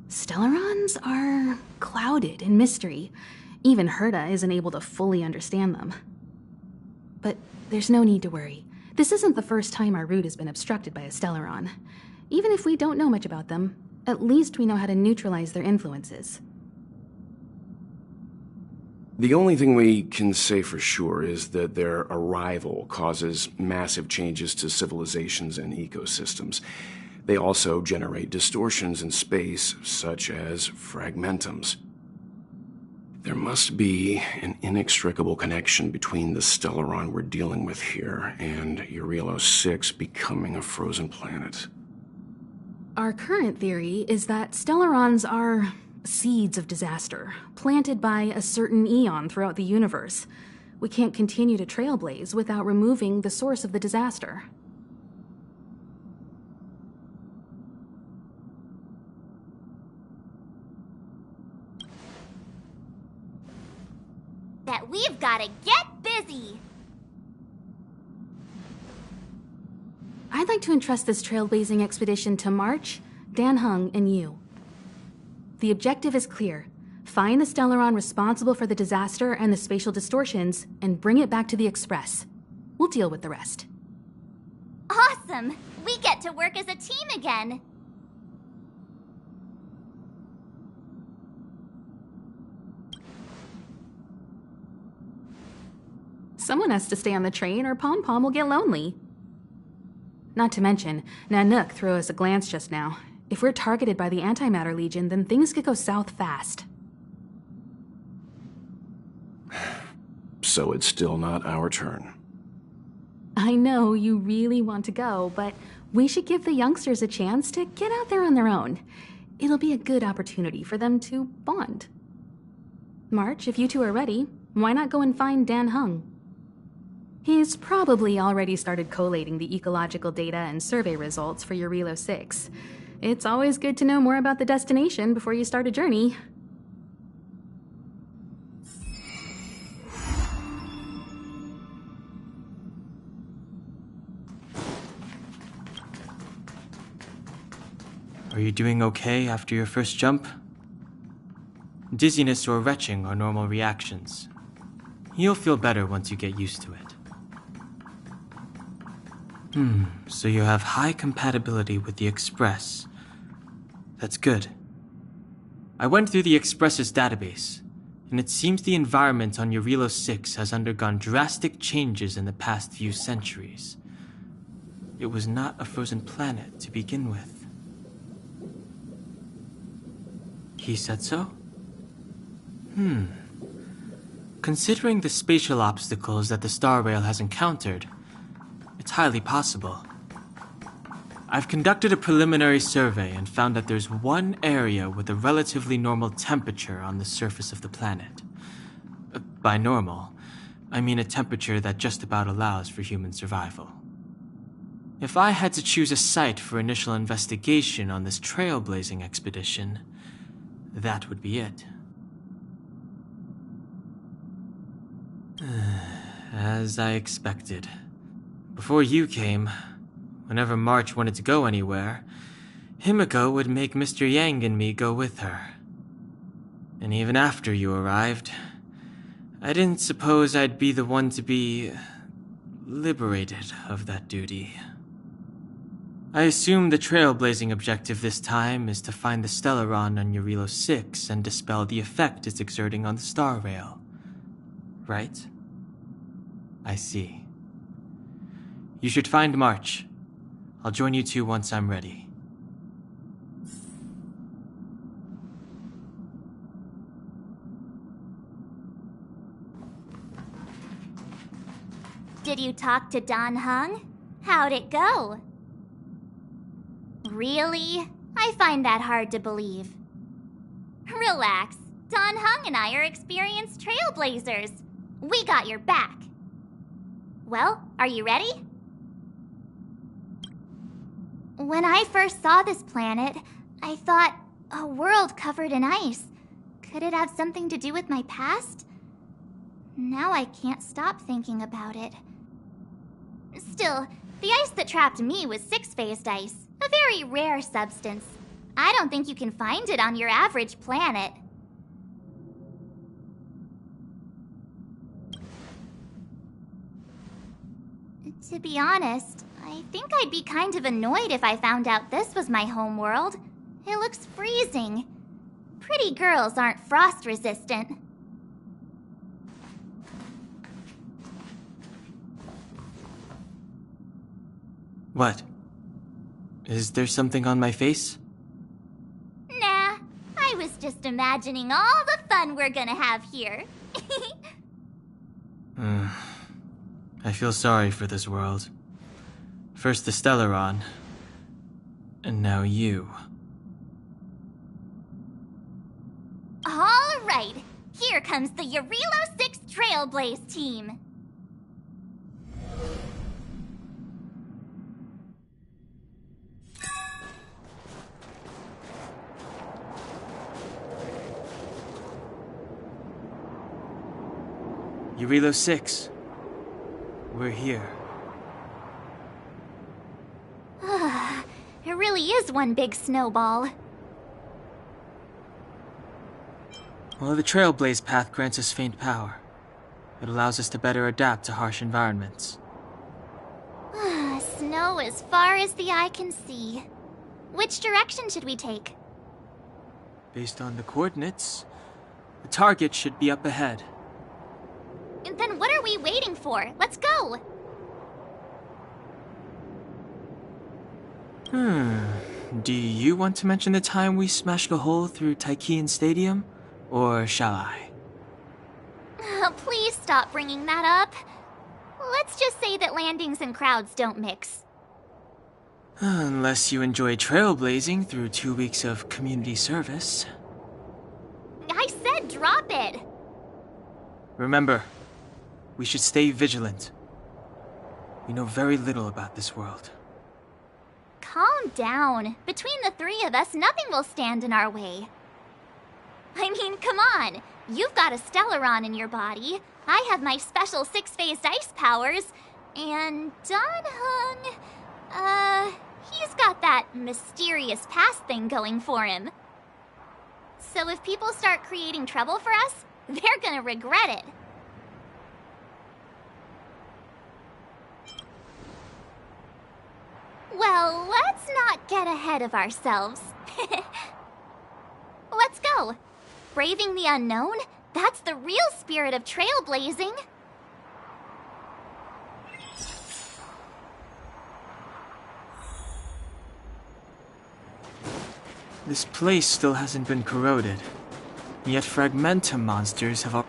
Stellarons are clouded in mystery. Even Herta isn't able to fully understand them. But there's no need to worry. This isn't the first time our route has been obstructed by a Stellaron. Even if we don't know much about them, at least we know how to neutralize their influences. The only thing we can say for sure is that their arrival causes massive changes to civilizations and ecosystems. They also generate distortions in space, such as fragmentums. There must be an inextricable connection between the Stellaron we're dealing with here and Eurilo 6 becoming a frozen planet. Our current theory is that Stellarons are seeds of disaster, planted by a certain eon throughout the universe. We can't continue to trailblaze without removing the source of the disaster. That we've gotta get busy! I'd like to entrust this trailblazing expedition to March, Dan Heng, and you. The objective is clear. Find the Stellaron responsible for the disaster and the spatial distortions, and bring it back to the Express. We'll deal with the rest. Awesome! We get to work as a team again! Someone has to stay on the train or Pom Pom will get lonely. Not to mention, Nanook threw us a glance just now. If we're targeted by the Antimatter Legion, then things could go south fast. So it's still not our turn. I know you really want to go, but we should give the youngsters a chance to get out there on their own. It'll be a good opportunity for them to bond. March, if you two are ready, why not go and find Dan Heng? He's probably already started collating the ecological data and survey results for Eurilo 6. It's always good to know more about the destination before you start a journey. Are you doing okay after your first jump? Dizziness or retching are normal reactions. You'll feel better once you get used to it. So you have high compatibility with the Express. That's good. I went through the Express's database, and it seems the environment on Eurilo 6 has undergone drastic changes in the past few centuries. It was not a frozen planet to begin with. He said so? Considering the spatial obstacles that the Star Rail has encountered, it's highly possible. I've conducted a preliminary survey and found that there's one area with a relatively normal temperature on the surface of the planet. By normal, I mean a temperature that just about allows for human survival. If I had to choose a site for initial investigation on this trailblazing expedition, that would be it. As I expected. Before you came, whenever March wanted to go anywhere, Himiko would make Mr. Yang and me go with her. And even after you arrived, I didn't suppose I'd be the one to be liberated of that duty. I assume the trailblazing objective this time is to find the Stellaron on Eurilo 6 and dispel the effect it's exerting on the Star Rail. Right? I see. You should find March. I'll join you two once I'm ready. Did you talk to Dan Heng? How'd it go? Really? I find that hard to believe. Relax. Dan Heng and I are experienced trailblazers. We got your back. Well, are you ready? When I first saw this planet, I thought, a world covered in ice. Could it have something to do with my past? Now I can't stop thinking about it. Still, the ice that trapped me was six-phased ice, a very rare substance. I don't think you can find it on your average planet. To be honest, I think I'd be kind of annoyed if I found out this was my home world. It looks freezing. Pretty girls aren't frost resistant. What? Is there something on my face? Nah, I was just imagining all the fun we're gonna have here. I feel sorry for this world. First the Stellaron, and now you. All right, here comes the Eurilo 6 Trailblaze team. Eurilo 6. We're here. It really is one big snowball. Well, the Trailblaze path grants us faint power. It allows us to better adapt to harsh environments. Snow as far as the eye can see. Which direction should we take? Based on the coordinates, the target should be up ahead. Then what are we waiting for? Let's go! Do you want to mention the time we smashed a hole through Taikian Stadium? Or shall I? Please stop bringing that up. Let's just say that landings and crowds don't mix. Unless you enjoy trailblazing through 2 weeks of community service. I said drop it! Remember, we should stay vigilant. We know very little about this world. Calm down. Between the three of us, nothing will stand in our way. I mean, come on. You've got a Stellaron in your body. I have my special 6-phased ice powers. And Danhung, he's got that mysterious past thing going for him. So if people start creating trouble for us, they're gonna regret it. Well, let's not get ahead of ourselves. Let's go. Braving the unknown? That's the real spirit of trailblazing. This place still hasn't been corroded. Yet fragmentum monsters have...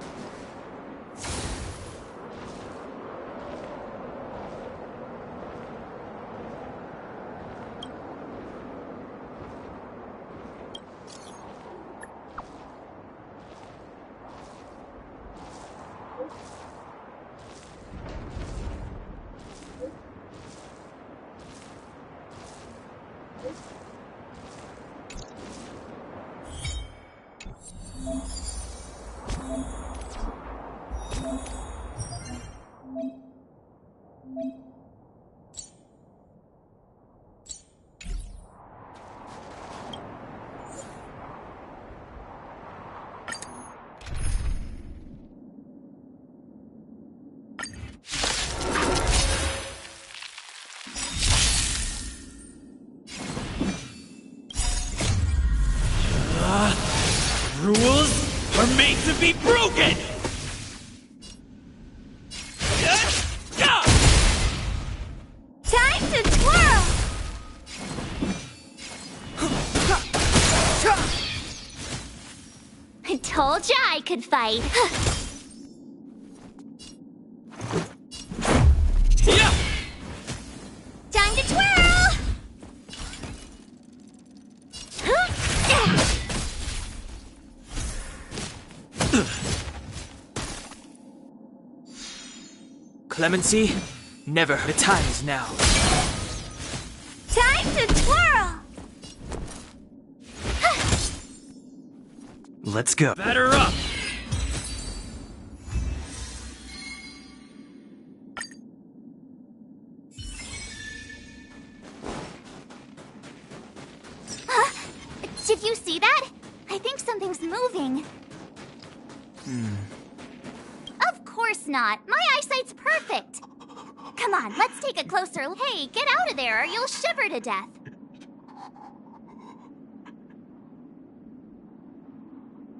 Rules are made to be broken! Time to twirl! I told ya I could fight. Time to twirl! Clemency? Never. The time is now. Time to twirl! Let's go. Batter up! Did you see that? I think something's moving. Of course not. My eyesight's perfect. Come on, let's take a closer look. Hey, get out of there or you'll shiver to death.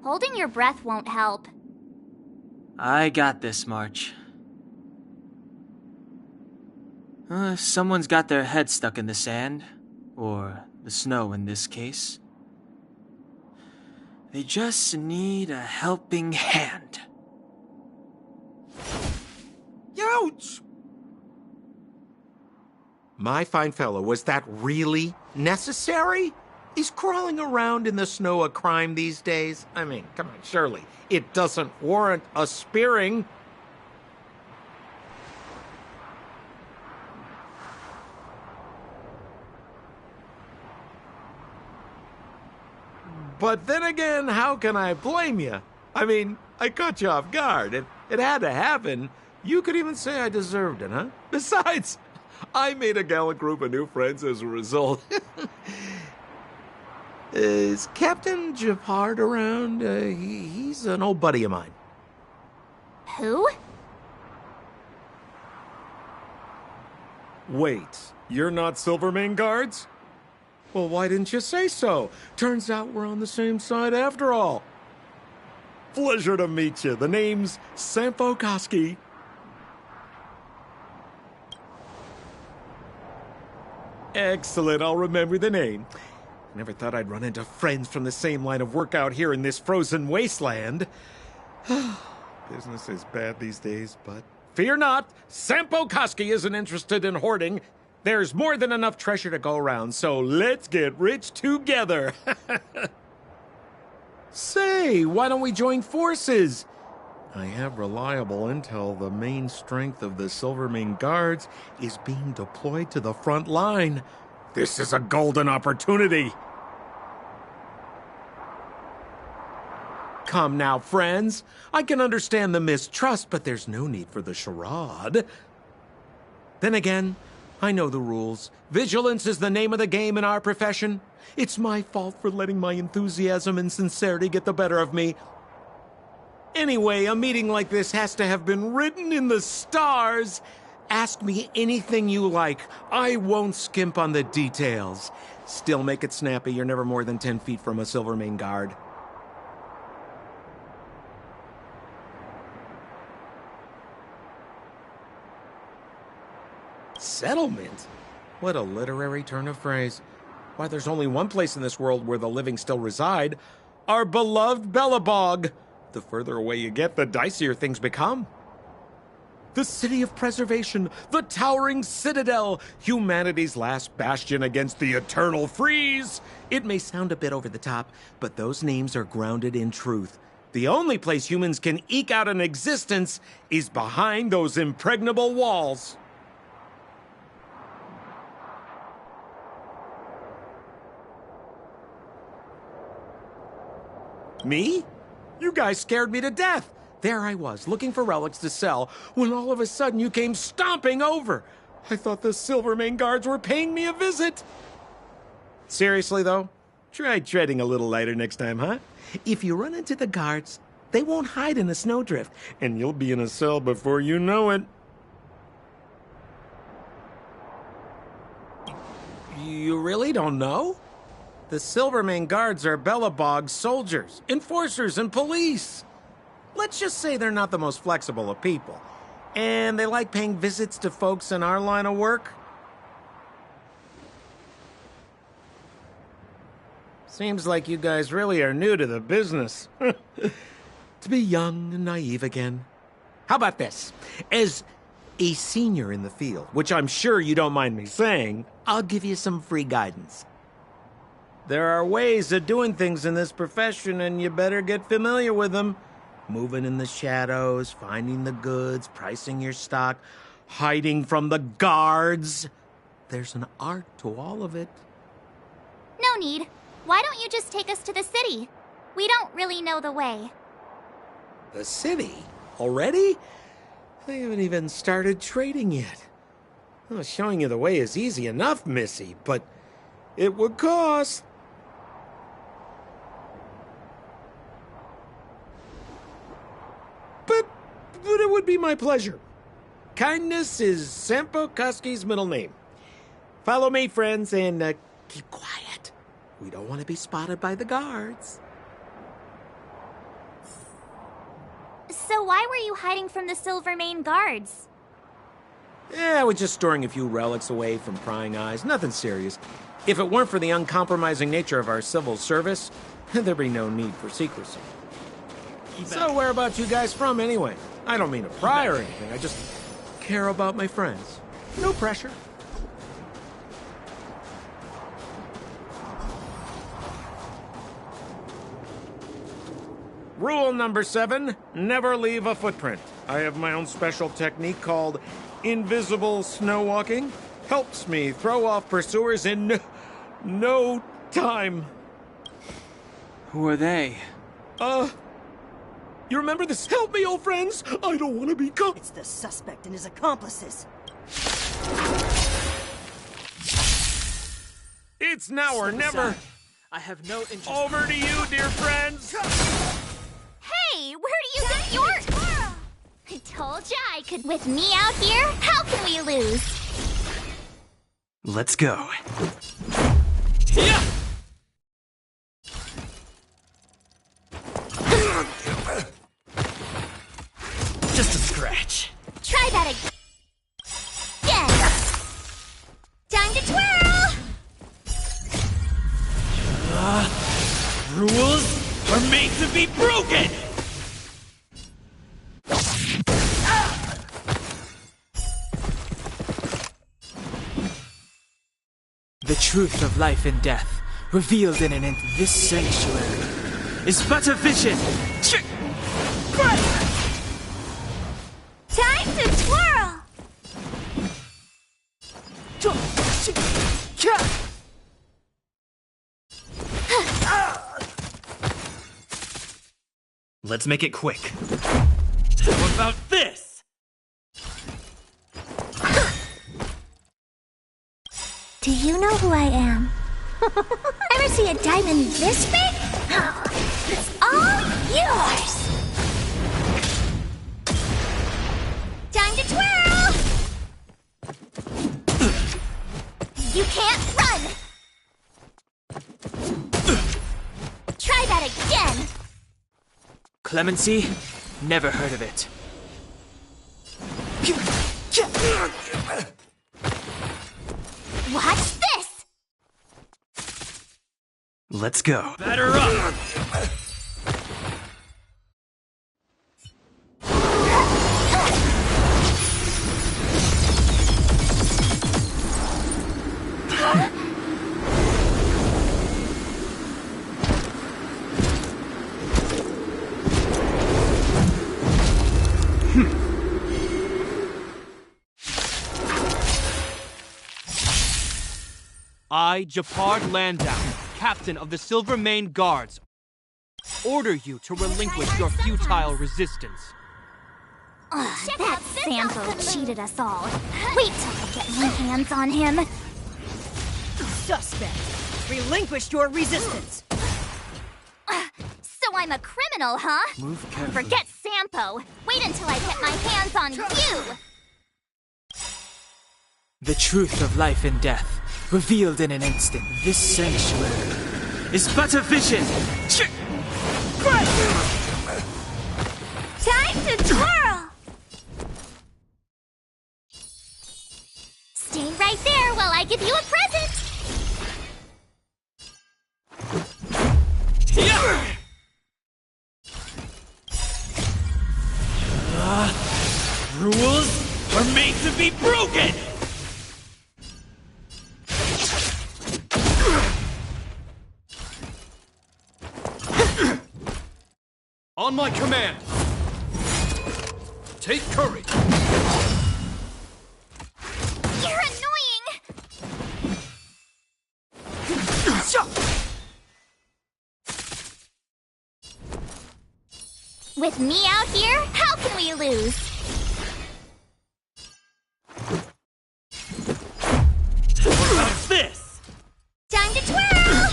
Holding your breath won't help. I got this, March. Someone's got their head stuck in the sand, or the snow in this case. They just need a helping hand. Ouch! My fine fellow, was that really necessary? Is crawling around in the snow a crime these days? I mean, come on, surely. It doesn't warrant a spearing. But then again, how can I blame you? I mean, I caught you off guard. It had to happen. You could even say I deserved it, huh? Besides, I made a gallant group of new friends as a result. Is Captain Japard around? He's an old buddy of mine. Who? Wait, you're not Silvermane Guards? Well, why didn't you say so? Turns out we're on the same side after all. Pleasure to meet you. The name's Sampo Koski. Excellent, I'll remember the name. Never thought I'd run into friends from the same line of work out here in this frozen wasteland. Business is bad these days, but fear not, Sampo Koski isn't interested in hoarding. There's more than enough treasure to go around, so let's get rich together. Say, why don't we join forces? I have reliable intel the main strength of the Silvermane Guards is being deployed to the front line. This is a golden opportunity. Come now, friends. I can understand the mistrust, but there's no need for the charade. Then again, I know the rules. Vigilance is the name of the game in our profession. It's my fault for letting my enthusiasm and sincerity get the better of me. Anyway, a meeting like this has to have been written in the stars. Ask me anything you like. I won't skimp on the details. Still make it snappy. You're never more than 10 feet from a Silvermane Guard. Settlement? What a literary turn of phrase. Why, there's only one place in this world where the living still reside. Our beloved Bellabog. The further away you get, the dicier things become. The city of preservation, the towering citadel, humanity's last bastion against the eternal freeze. It may sound a bit over the top, but those names are grounded in truth. The only place humans can eke out an existence is behind those impregnable walls. Me? You guys scared me to death. There I was, looking for relics to sell, when all of a sudden you came stomping over. I thought the Silvermane Guards were paying me a visit. Seriously, though, try treading a little lighter next time, huh? If you run into the guards, they won't hide in a snowdrift, and you'll be in a cell before you know it. You really don't know? The Silvermane Guards are Bellabog's soldiers, enforcers, and police. Let's just say they're not the most flexible of people. And they like paying visits to folks in our line of work. Seems like you guys really are new to the business. To be young and naive again. How about this? As a senior in the field, which I'm sure you don't mind me saying, I'll give you some free guidance. There are ways of doing things in this profession, and you better get familiar with them. Moving in the shadows, finding the goods, pricing your stock, hiding from the guards. There's an art to all of it. No need. Why don't you just take us to the city? We don't really know the way. The city? Already? I haven't even started trading yet. Well, showing you the way is easy enough, Missy, but it would cost. But it would be my pleasure. Kindness is Sampo Koski's middle name. Follow me, friends, and keep quiet. We don't want to be spotted by the guards. So why were you hiding from the Silvermane Guards? I was just storing a few relics away from prying eyes. Nothing serious. If it weren't for the uncompromising nature of our civil service, there'd be no need for secrecy. So whereabouts you guys from, anyway? I don't mean to pry or anything, I just care about my friends. No pressure. Rule number 7, never leave a footprint. I have my own special technique called invisible snow walking. Helps me throw off pursuers in no time. Who are they? You remember this? Help me, old friends! I don't want to be caught. It's the suspect and his accomplices. It's now or never. I have no interest. Over to you, dear friends. Hey, where do you get yours? I told ya I could. With me out here, how can we lose? Let's go. Just a scratch. Try that again. Time to twirl. Rules are made to be broken! The truth of life and death, revealed in this sanctuary, is but a vision. Time to twirl! Let's make it quick. How about this? Do you know who I am? Ever see a diamond this big? It's all yours! Time to twirl! You can't run. Try that again. Clemency? Never heard of it. Watch this. Let's go. Batter up! I, Japard Landau, captain of the Silver Mane Guards, order you to relinquish your futile resistance. That Sampo cheated us all. Wait till I get my hands on him. Suspect! Relinquished your resistance! So I'm a criminal, huh? Move carefully. Forget Sampo. Wait until I get my hands on you. The truth of life and death, revealed in an instant. This sanctuary is but a vision. Time to twirl! Stay right there while I give you a present. Rules are made to be broken! On my command! Take courage! You're annoying! With me out here, how can we lose? How's this? Time to twirl!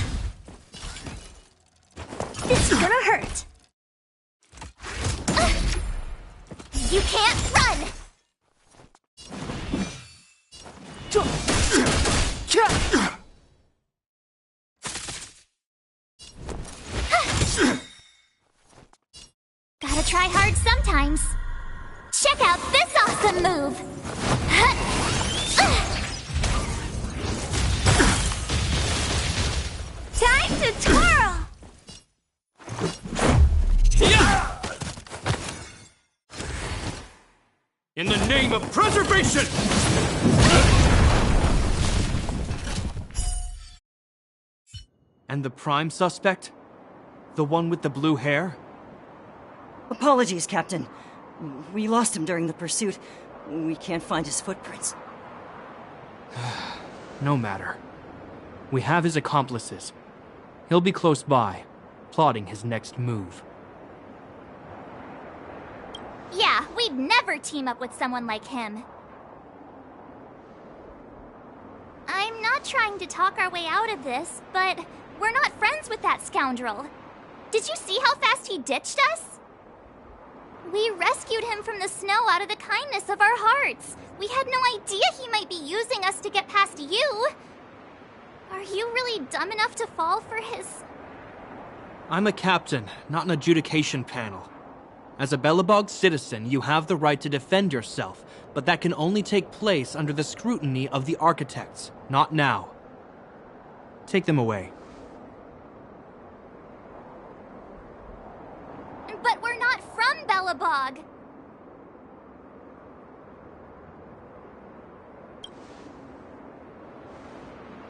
This is gonna hurt. You can't run! Gotta try hard sometimes. Check out this awesome move! Time to twirl! In the name of preservation! And the prime suspect? The one with the blue hair? Apologies, Captain. We lost him during the pursuit. We can't find his footprints. No matter. We have his accomplices. He'll be close by, plotting his next move. Yeah, we'd never team up with someone like him. I'm not trying to talk our way out of this, but we're not friends with that scoundrel. Did you see how fast he ditched us? We rescued him from the snow out of the kindness of our hearts. We had no idea he might be using us to get past you. Are you really dumb enough to fall for his... I'm a captain, not an adjudication panel. As a Belobog citizen, you have the right to defend yourself, but that can only take place under the scrutiny of the architects, not now. Take them away. But we're not from Belobog.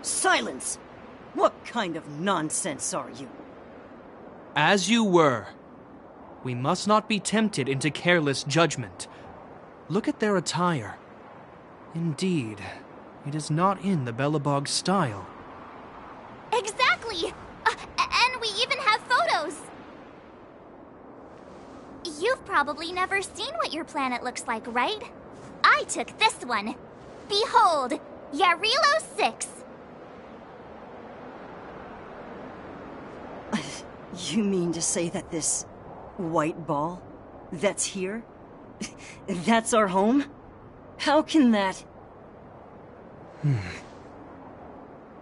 Silence! What kind of nonsense are you? As you were. We must not be tempted into careless judgment. Look at their attire. Indeed, it is not in the Belobog style. Exactly! And we even have photos! You've probably never seen what your planet looks like, right? I took this one. Behold, Yarilo 6. You mean to say that this white ball that's here, that's our home? How can that...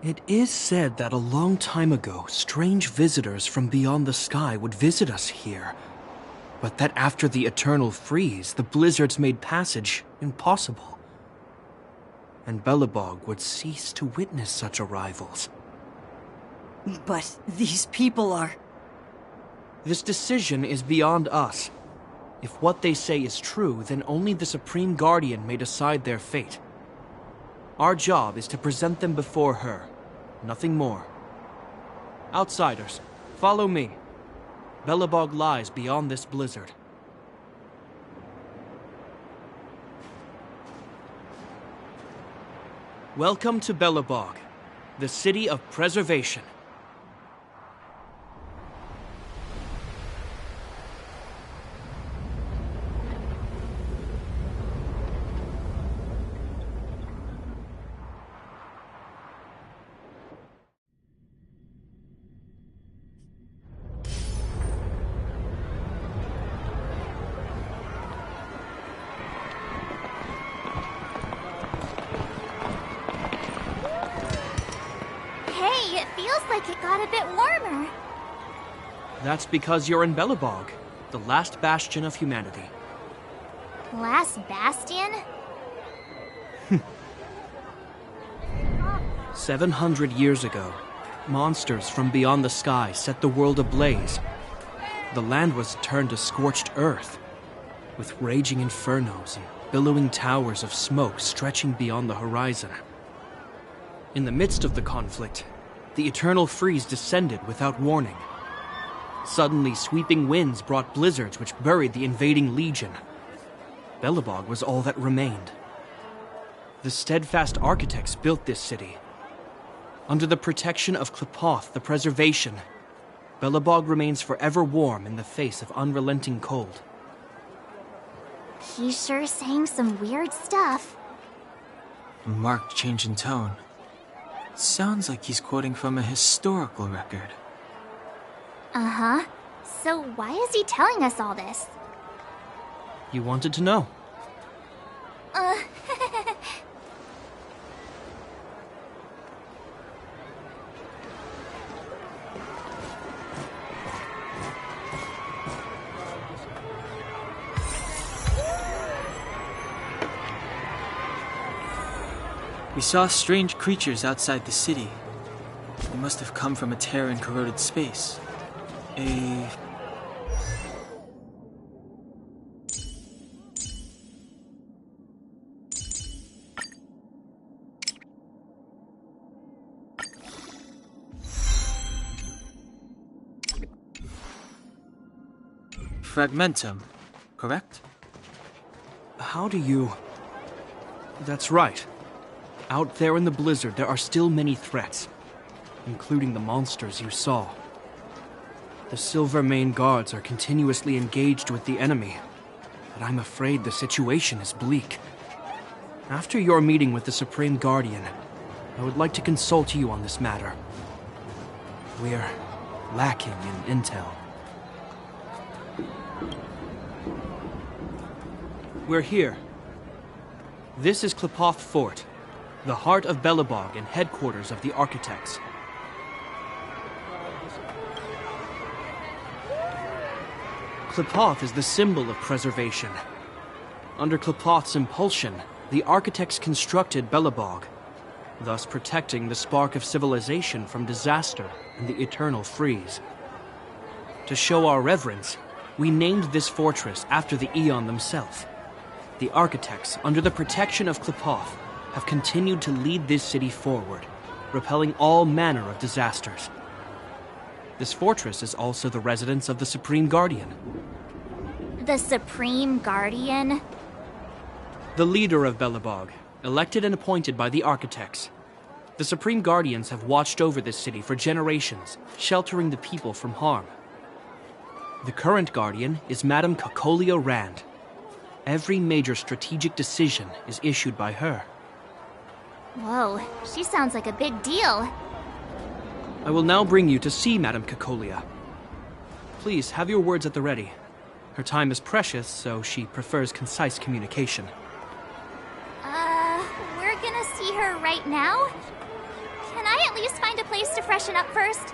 It is said that a long time ago, strange visitors from beyond the sky would visit us here. But that after the eternal freeze, the blizzards made passage impossible. And Belobog would cease to witness such arrivals. But these people are... This decision is beyond us. If what they say is true, then only the Supreme Guardian may decide their fate. Our job is to present them before her. Nothing more. Outsiders, follow me. Belobog lies beyond this blizzard. Welcome to Belobog, the city of preservation. It got a bit warmer. That's because you're in Belobog, the last bastion of humanity. Last bastion? 700 years ago, monsters from beyond the sky set the world ablaze. The land was turned to scorched earth, with raging infernos and billowing towers of smoke stretching beyond the horizon. In the midst of the conflict, the eternal freeze descended without warning. Suddenly, sweeping winds brought blizzards which buried the invading legion. Belobog was all that remained. The steadfast architects built this city. Under the protection of Klepoth, the preservation, Belobog remains forever warm in the face of unrelenting cold. He's sure saying some weird stuff. A marked change in tone. Sounds like he's quoting from a historical record. Uh-huh. So why is he telling us all this? You wanted to know. We saw strange creatures outside the city. They must have come from a tear in corroded space. fragmentum, correct? How do you... That's right. Out there in the blizzard, there are still many threats, including the monsters you saw. The Silvermane guards are continuously engaged with the enemy, but I'm afraid the situation is bleak. After your meeting with the Supreme Guardian, I would like to consult you on this matter. We're lacking in intel. We're here. This is Klepoth Fort, the heart of Belobog and headquarters of the Architects. Klepoth is the symbol of preservation. Under Klepoth's impulsion, the Architects constructed Belobog, thus protecting the spark of civilization from disaster and the eternal freeze. To show our reverence, we named this fortress after the Aeon themselves. The Architects, under the protection of Klepoth, have continued to lead this city forward, repelling all manner of disasters. This fortress is also the residence of the Supreme Guardian. The Supreme Guardian? The leader of Belobog, elected and appointed by the Architects. The Supreme Guardians have watched over this city for generations, sheltering the people from harm. The current Guardian is Madame Cocolia Rand. Every major strategic decision is issued by her. Whoa, she sounds like a big deal. I will now bring you to see Madame Cocolia. Please, have your words at the ready. Her time is precious, so she prefers concise communication. We're gonna see her right now? Can I at least find a place to freshen up first?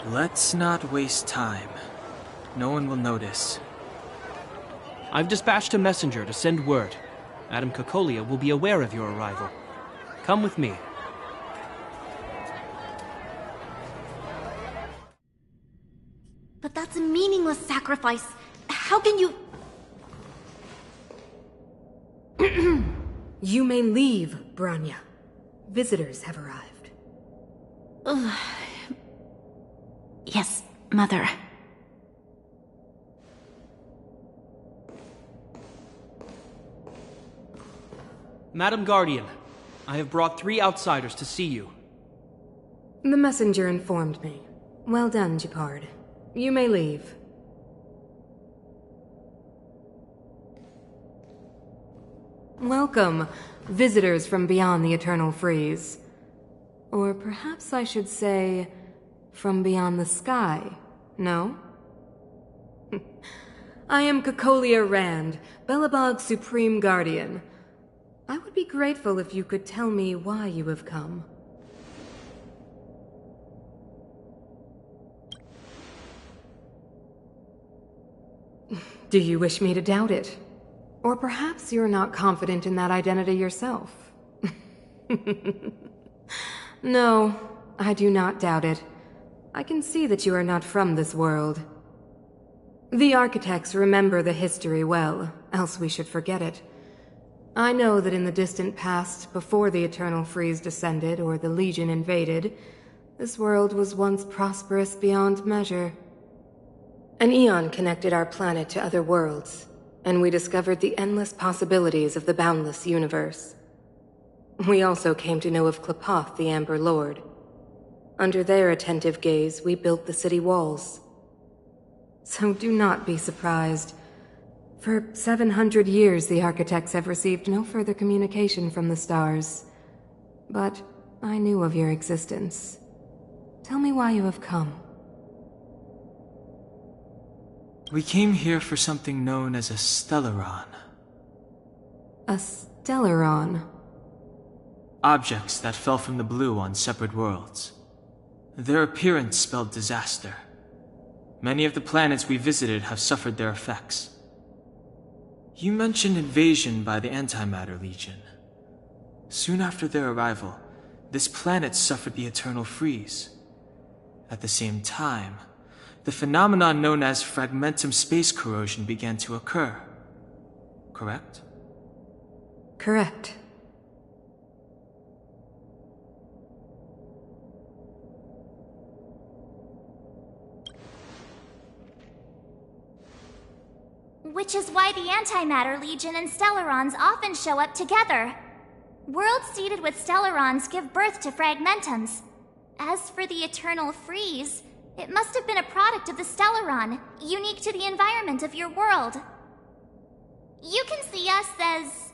Let's not waste time. No one will notice. I've dispatched a messenger to send word. Madame Cocolia will be aware of your arrival. Come with me. But that's a meaningless sacrifice. How can you... You may leave, Branya. Visitors have arrived. Yes, Mother. Madam Guardian, I have brought 3 outsiders to see you. The messenger informed me. Well done, Gepard. You may leave. Welcome, visitors from beyond the Eternal Freeze. Or perhaps I should say, from beyond the sky, no? I am Cocolia Rand, Belobog's Supreme Guardian. I would be grateful if you could tell me why you have come. Do you wish me to doubt it? Or perhaps you're not confident in that identity yourself? No, I do not doubt it. I can see that you are not from this world. The Architects remember the history well, else we should forget it. I know that in the distant past, before the Eternal Freeze descended or the Legion invaded, this world was once prosperous beyond measure. An Aeon connected our planet to other worlds, and we discovered the endless possibilities of the boundless universe. We also came to know of Klepoth, the Amber Lord. Under their attentive gaze, we built the city walls. So do not be surprised. For 700 years, the Architects have received no further communication from the stars. But I knew of your existence. Tell me why you have come. We came here for something known as a Stellaron. A Stellaron? Objects that fell from the blue on separate worlds. Their appearance spelled disaster. Many of the planets we visited have suffered their effects. You mentioned invasion by the Antimatter Legion. Soon after their arrival, this planet suffered the Eternal Freeze. At the same time, the phenomenon known as fragmentum space corrosion began to occur. Correct? Correct. Which is why the Antimatter Legion and Stellarons often show up together. Worlds seeded with Stellarons give birth to Fragmentums. As for the Eternal Freeze, it must have been a product of the Stellaron, unique to the environment of your world. You can see us as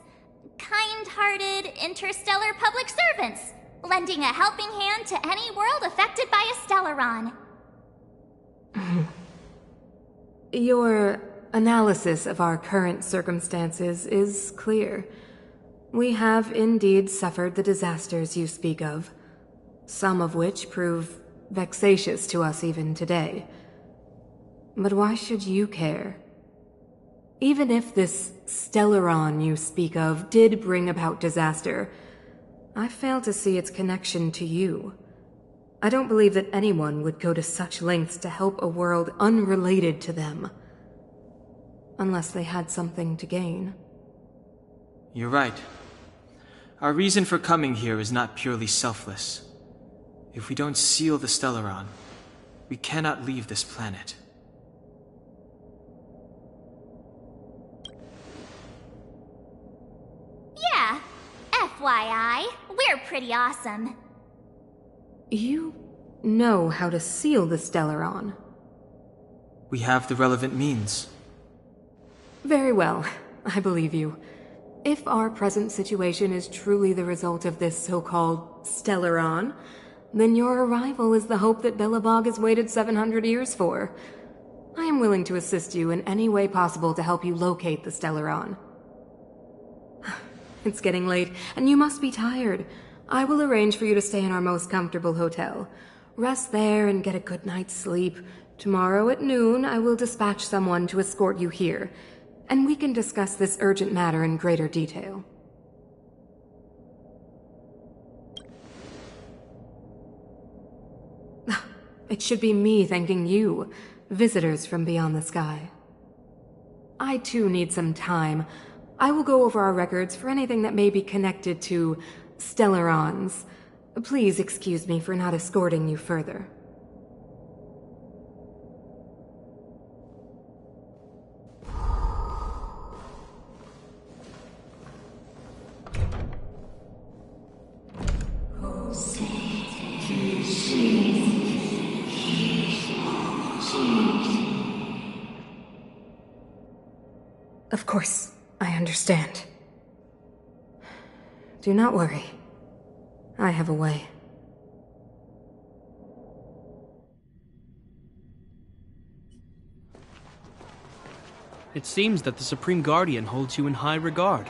kind-hearted interstellar public servants, lending a helping hand to any world affected by a Stellaron. Your analysis of our current circumstances is clear. We have indeed suffered the disasters you speak of, some of which prove vexatious to us even today. But why should you care? Even if this Stellaron you speak of did bring about disaster, I fail to see its connection to you. I don't believe that anyone would go to such lengths to help a world unrelated to them. Unless they had something to gain. You're right. Our reason for coming here is not purely selfless. If we don't seal the Stellaron, we cannot leave this planet. Yeah, FYI, we're pretty awesome. You know how to seal the Stellaron. We have the relevant means. Very well, I believe you. If our present situation is truly the result of this so-called Stellaron, then your arrival is the hope that Belobog has waited 700 years for. I am willing to assist you in any way possible to help you locate the Stellaron. It's getting late, and you must be tired. I will arrange for you to stay in our most comfortable hotel. Rest there and get a good night's sleep. Tomorrow at noon, I will dispatch someone to escort you here, and we can discuss this urgent matter in greater detail. It should be me thanking you, visitors from beyond the sky. I too need some time. I will go over our records for anything that may be connected to Stellarons. Please excuse me for not escorting you further. Of course, I understand. Do not worry. I have a way. It seems that the Supreme Guardian holds you in high regard.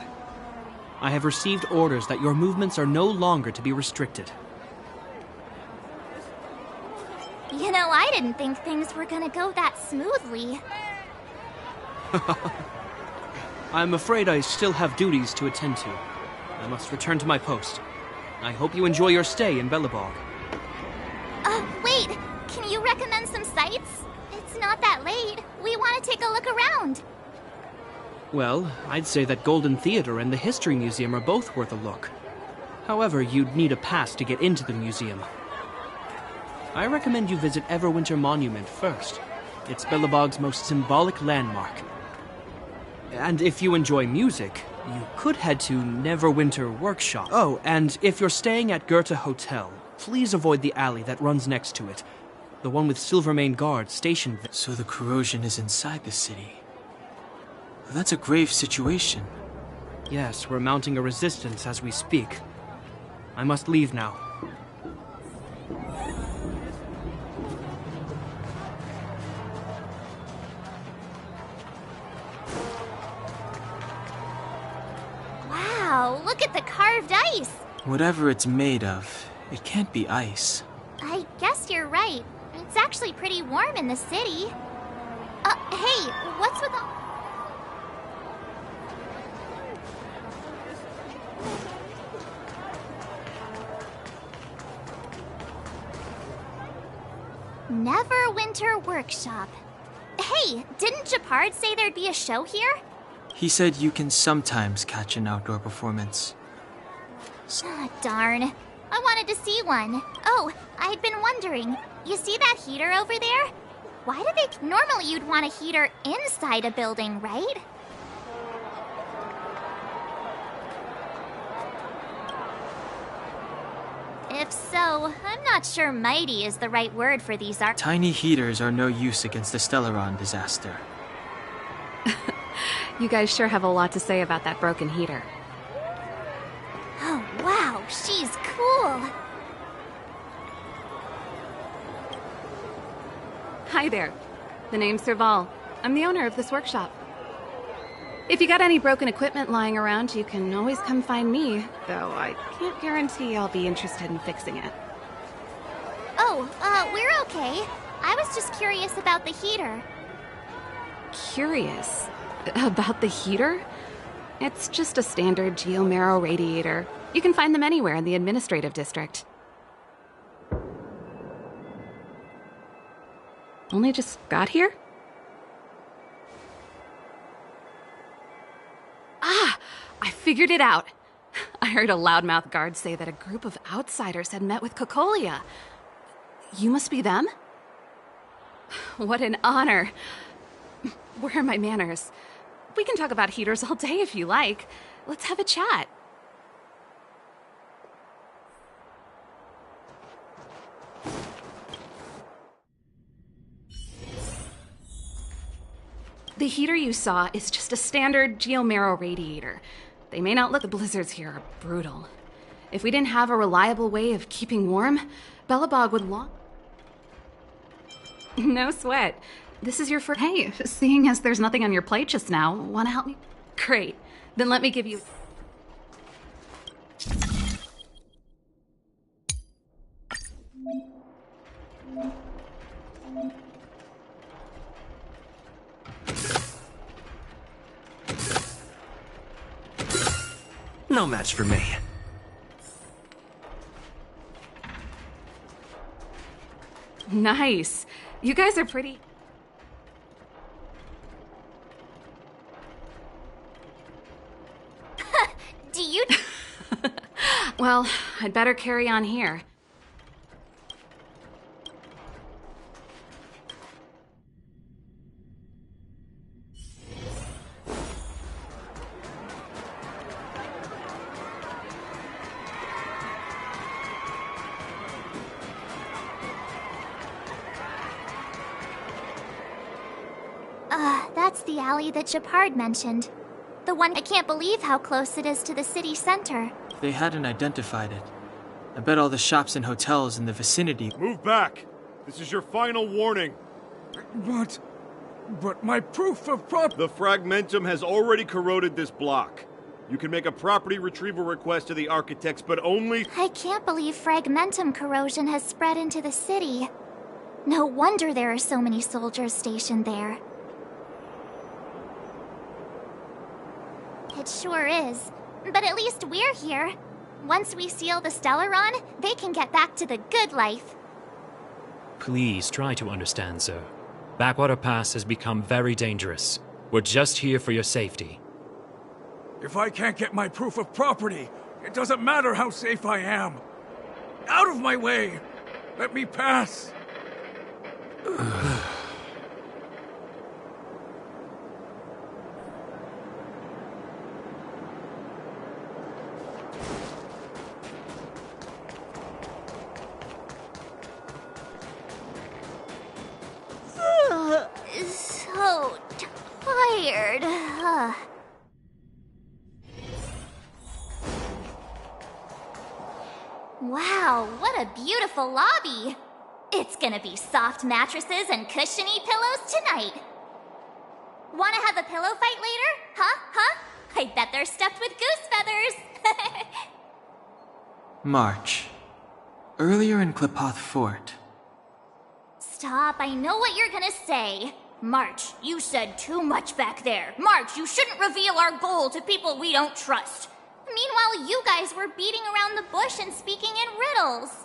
I have received orders that your movements are no longer to be restricted. You know, I didn't think things were gonna go that smoothly. I'm afraid I still have duties to attend to. I must return to my post. I hope you enjoy your stay in Belobog. Wait! Can you recommend some sites? It's not that late. We want to take a look around. Well, I'd say that Golden Theater and the History Museum are both worth a look. However, you'd need a pass to get into the museum. I recommend you visit Everwinter Monument first. It's Belobog's most symbolic landmark. And if you enjoy music, you could head to Neverwinter Workshop. Oh, and if you're staying at Goethe Hotel, please avoid the alley that runs next to it. The one with Silvermane guards stationed there. So the corrosion is inside the city. That's a grave situation. Yes, we're mounting a resistance as we speak. I must leave now. Wow, look at the carved ice! Whatever it's made of, it can't be ice. I guess you're right. It's actually pretty warm in the city. Hey, what's with all... Neverwinter Workshop. Hey, didn't Japard say there'd be a show here? He said you can sometimes catch an outdoor performance. Darn. I wanted to see one. Oh, I'd been wondering. You see that heater over there? Why do they... Normally you'd want a heater inside a building, right? If so, I'm not sure mighty is the right word for these Tiny heaters are no use against the Stellaron disaster. You guys sure have a lot to say about that broken heater. Oh, wow, she's cool. Hi there. The name's Serval. I'm the owner of this workshop. If you got any broken equipment lying around, you can always come find me, though I can't guarantee I'll be interested in fixing it. Oh, we're okay. I was just curious about the heater. Curious? About the heater? It's just a standard geomarrow radiator. You can find them anywhere in the administrative district. Only just got here? Ah! I figured it out! I heard a loudmouth guard say that a group of outsiders had met with Cocolia. You must be them? What an honor. Where are my manners? We can talk about heaters all day if you like. Let's have a chat. The heater you saw is just a standard geomarrow radiator. They may not look... The blizzards here are brutal. If we didn't have a reliable way of keeping warm, Belobog would No sweat. This is your first... Hey, seeing as there's nothing on your plate just now, want to help me? Great. Then let me give you... No match for me. Nice. You guys are pretty... Do you... Well, I'd better carry on here. That's the alley that Japard mentioned. The one... I can't believe how close it is to the city center. If they hadn't identified it, I bet all the shops and hotels in the vicinity... Move back! This is your final warning. But my proof of The fragmentum has already corroded this block. You can make a property retrieval request to the architects, but only... I can't believe fragmentum corrosion has spread into the city. No wonder there are so many soldiers stationed there. It sure is. But at least we're here. Once we seal the Stellaron, they can get back to the good life. Please try to understand, sir. Backwater Pass has become very dangerous. We're just here for your safety. If I can't get my proof of property, it doesn't matter how safe I am. Out of my way! Let me pass! So tired. Wow, what a beautiful lobby. It's gonna be soft mattresses and cushiony pillows tonight. Wanna have a pillow fight later? Huh? I bet they're stuffed with goose feathers. March. Earlier in Klipoth Fort. Stop, I know what you're gonna say. March, you said too much back there. March, you shouldn't reveal our goal to people we don't trust. Meanwhile, you guys were beating around the bush and speaking in riddles.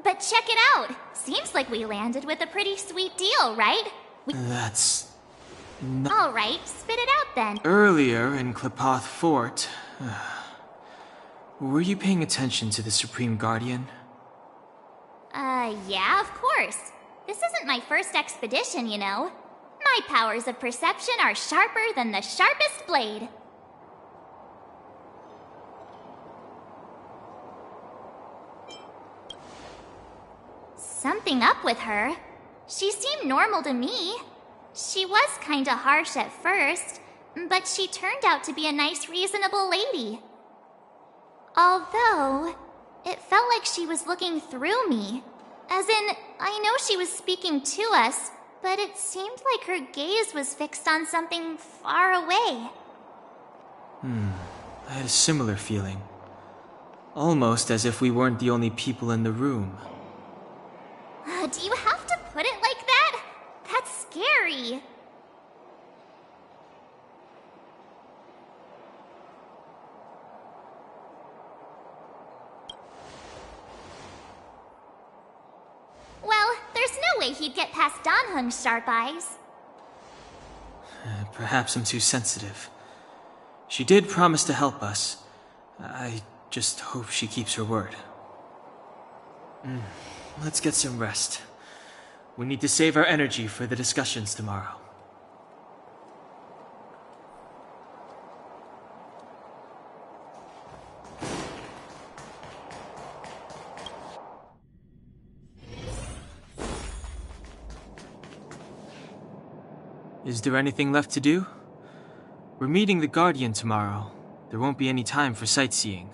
But check it out. Seems like we landed with a pretty sweet deal, right? That's... not... All right, spit it out then. Earlier in Klipoth Fort... were you paying attention to the Supreme Guardian? Yeah, of course. This isn't my first expedition, you know. My powers of perception are sharper than the sharpest blade. Something up with her. She seemed normal to me. She was kinda harsh at first, but she turned out to be a nice, reasonable lady. Although, it felt like she was looking through me. As in, I know she was speaking to us, but it seemed like her gaze was fixed on something far away. I had a similar feeling. Almost as if we weren't the only people in the room. Do you have to put it like that? That's scary. Well, there's no way he'd get past Danheng's sharp eyes. Perhaps I'm too sensitive. She did promise to help us. I just hope she keeps her word. Let's get some rest. We need to save our energy for the discussions tomorrow. Is there anything left to do? We're meeting the Guardian tomorrow. There won't be any time for sightseeing.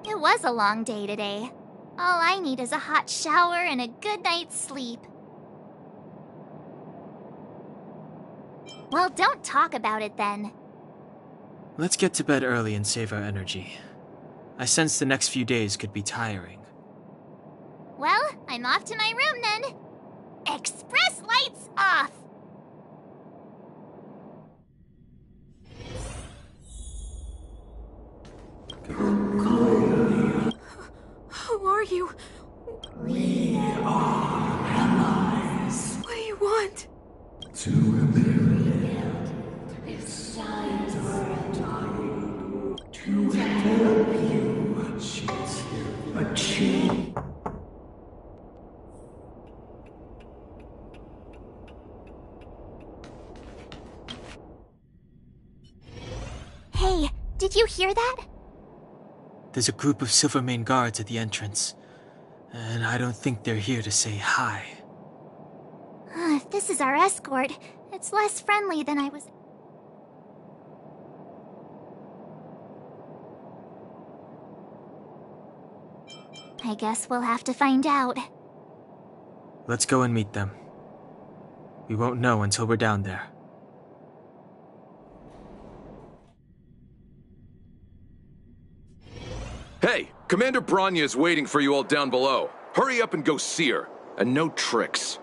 It was a long day today. All I need is a hot shower and a good night's sleep. Well, don't talk about it then. Let's get to bed early and save our energy. I sense the next few days could be tiring. Well, I'm off to my room then. Express lights off! Who are you? We are allies. What do you want? To rebuild its signs are dying. To help you achieve. Hey, did you hear that? There's a group of Silvermane guards at the entrance, and I don't think they're here to say hi. If this is our escort, it's less friendly than I was... I guess we'll have to find out. Let's go and meet them. We won't know until we're down there. Hey, Commander Bronya is waiting for you all down below. Hurry up and go see her. And no tricks.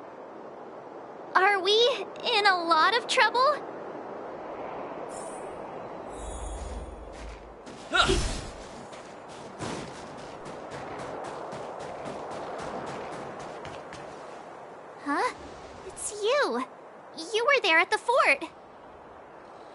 Are we in a lot of trouble? Huh? It's you. You were there at the fort.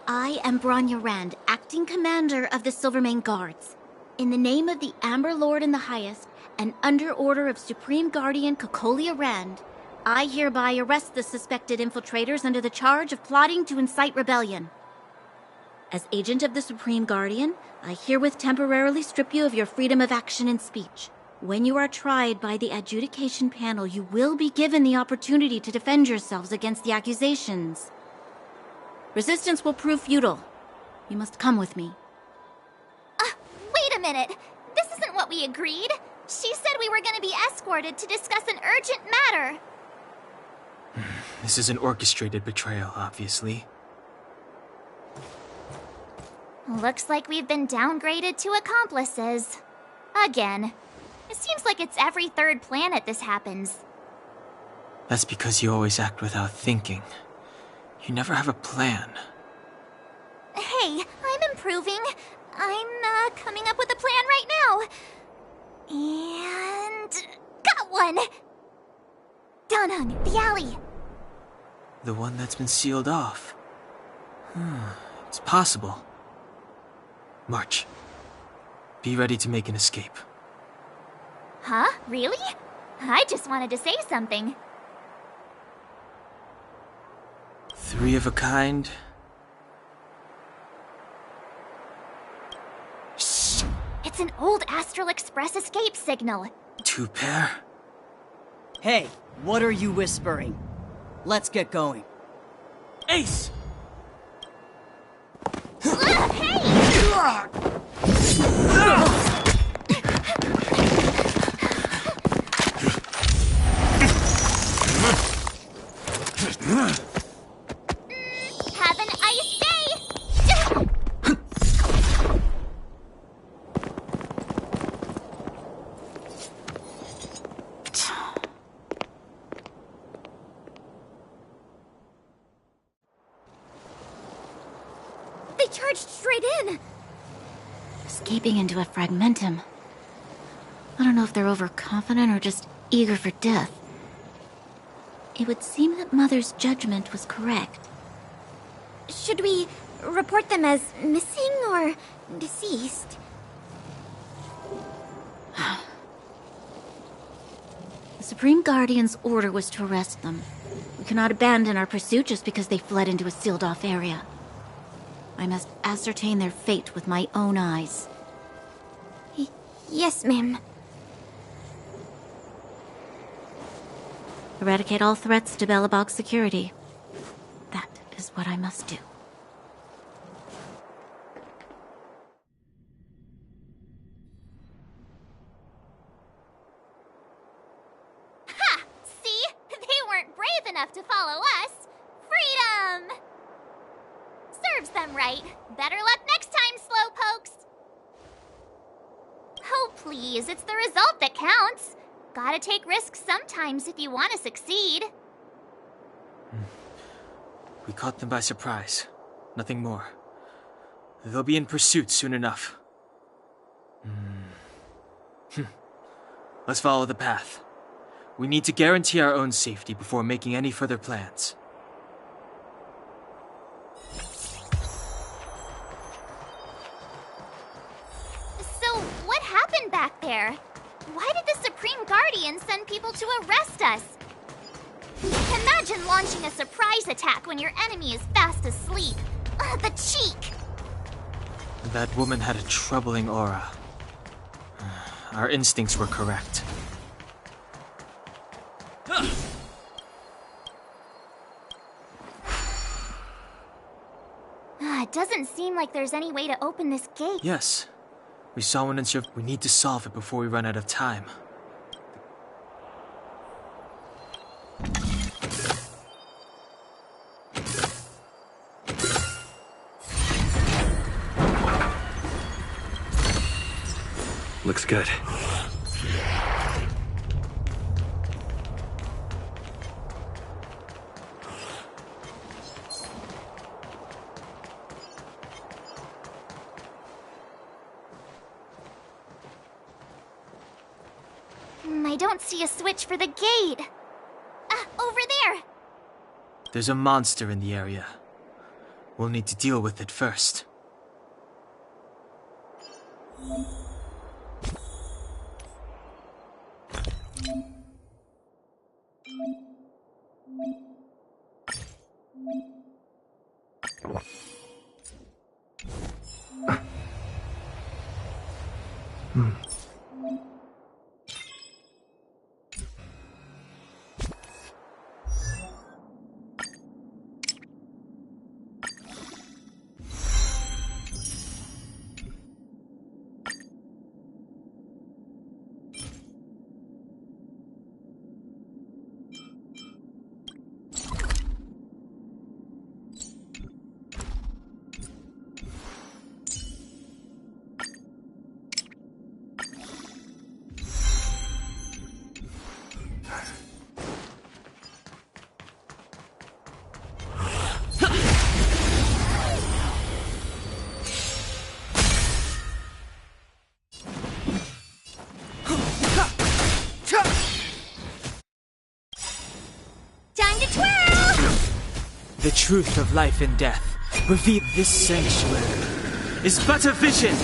I am Bronya Rand, acting commander of the Silvermane Guards. In the name of the Amber Lord in the Highest, and under order of Supreme Guardian Cocolia Rand, I hereby arrest the suspected infiltrators under the charge of plotting to incite rebellion. As agent of the Supreme Guardian, I herewith temporarily strip you of your freedom of action and speech. When you are tried by the adjudication panel, you will be given the opportunity to defend yourselves against the accusations. Resistance will prove futile. You must come with me. Wait a minute. This isn't what we agreed. She said we were going to be escorted to discuss an urgent matter. This is an orchestrated betrayal, obviously. Looks like we've been downgraded to accomplices. Again. It seems like it's every third planet this happens. That's because you always act without thinking. You never have a plan. Hey, I'm improving. I'm coming up with a plan right now. And... got one! Danheng, the alley. The one that's been sealed off. It's possible. March. Be ready to make an escape. Huh? Really? I just wanted to say something. 3 of a kind. Shh! It's an old Astral Express escape signal. 2 pair. Hey, what are you whispering? Let's get going. Ace! Have an ice day! They charged straight in! Escaping into a fragmentum. I don't know if they're overconfident or just eager for death. It would seem that Mother's judgment was correct. Should we report them as missing or deceased? The Supreme Guardian's order was to arrest them. We cannot abandon our pursuit just because they fled into a sealed-off area. I must ascertain their fate with my own eyes. Yes, ma'am. Eradicate all threats to Belobog's security. That is what I must do. Ha! See? They weren't brave enough to follow us. Freedom! Serves them right. Better luck next time, slowpokes. Oh, please, it's the result that counts. Gotta take risks sometimes if you want to succeed. We caught them by surprise. Nothing more. They'll be in pursuit soon enough. Let's follow the path. We need to guarantee our own safety before making any further plans. So, what happened back there? Why did the Supreme Guardian send people to arrest us? Imagine launching a surprise attack when your enemy is fast asleep. The cheek! That woman had a troubling aura. Our instincts were correct. It doesn't seem like there's any way to open this gate. Yes. We saw one and we need to solve it before we run out of time. Looks good. I don't see a switch for the gate. Over there! There's a monster in the area. We'll need to deal with it first. The truth of life and death revealed. This sanctuary is but a vision.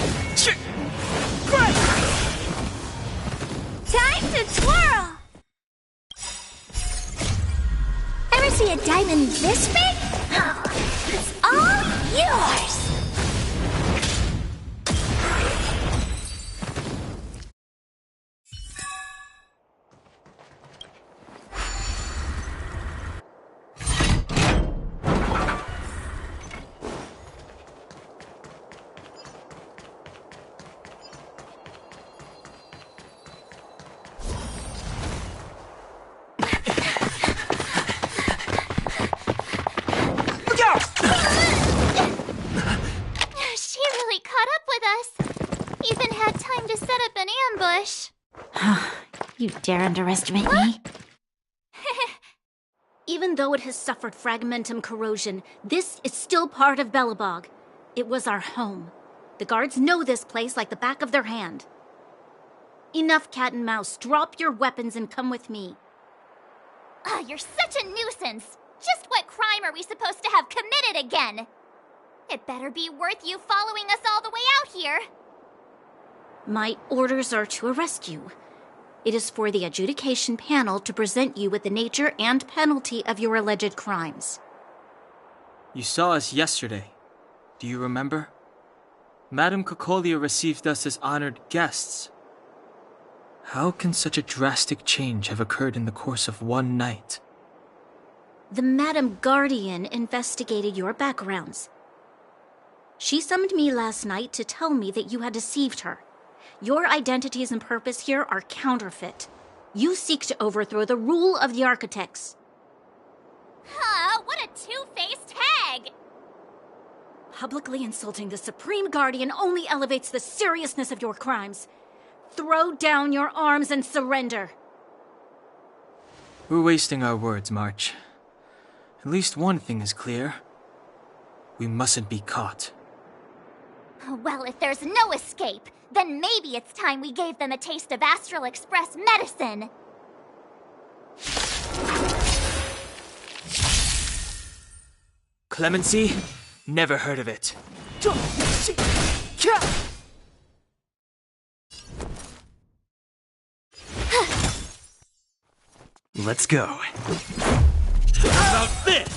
Time to twirl! see a diamond this big? It's all yours! She really caught up with us. Even had time to set up an ambush. You dare underestimate me? Even though it has suffered fragmentum corrosion, this is still part of Belobog. It was our home. The guards know this place like the back of their hand. Enough cat and mouse. Drop your weapons and come with me. You're such a nuisance. Just what crime are we supposed to have committed again? It better be worth you following us all the way out here. My orders are to arrest you. It is for the adjudication panel to present you with the nature and penalty of your alleged crimes. You saw us yesterday. Do you remember? Madame Cocolia received us as honored guests. How can such a drastic change have occurred in the course of one night? The Madam Guardian investigated your backgrounds. She summoned me last night to tell me that you had deceived her. Your identities and purpose here are counterfeit. You seek to overthrow the rule of the architects. What a two-faced hag! Publicly insulting the Supreme Guardian only elevates the seriousness of your crimes. Throw down your arms and surrender. We're wasting our words, March. At least one thing is clear. We mustn't be caught. Well, if there's no escape, then maybe it's time we gave them a taste of Astral Express medicine. Clemency? Never heard of it. Let's go. How about this?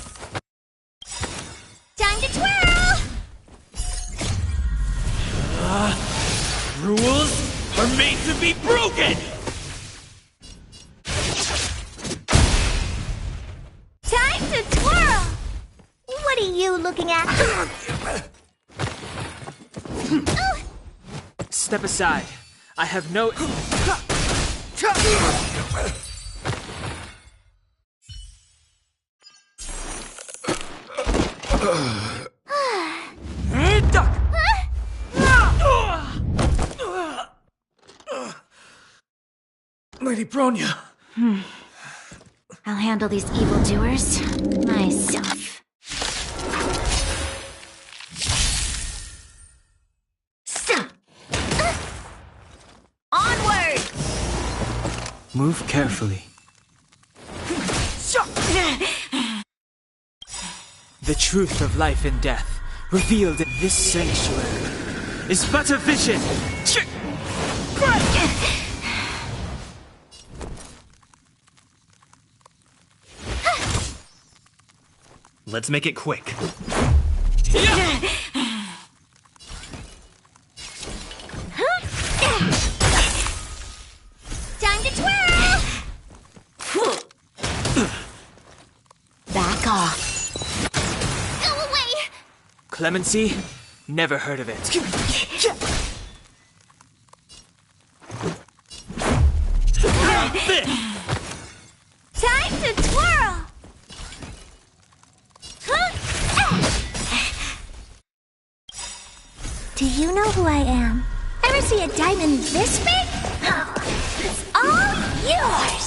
Time to twirl! Rules are made to be broken! Time to twirl! What are you looking at? Step aside. I have no... Lady Bronya. I'll handle these evildoers myself. Onward! Move carefully. The truth of life and death, revealed in this sanctuary, is but a vision! Let's make it quick. Time to twirl! Back off. Go away! Clemency? Never heard of it. Time to twirl! Do you know who I am? Ever see a diamond this big? It's all yours!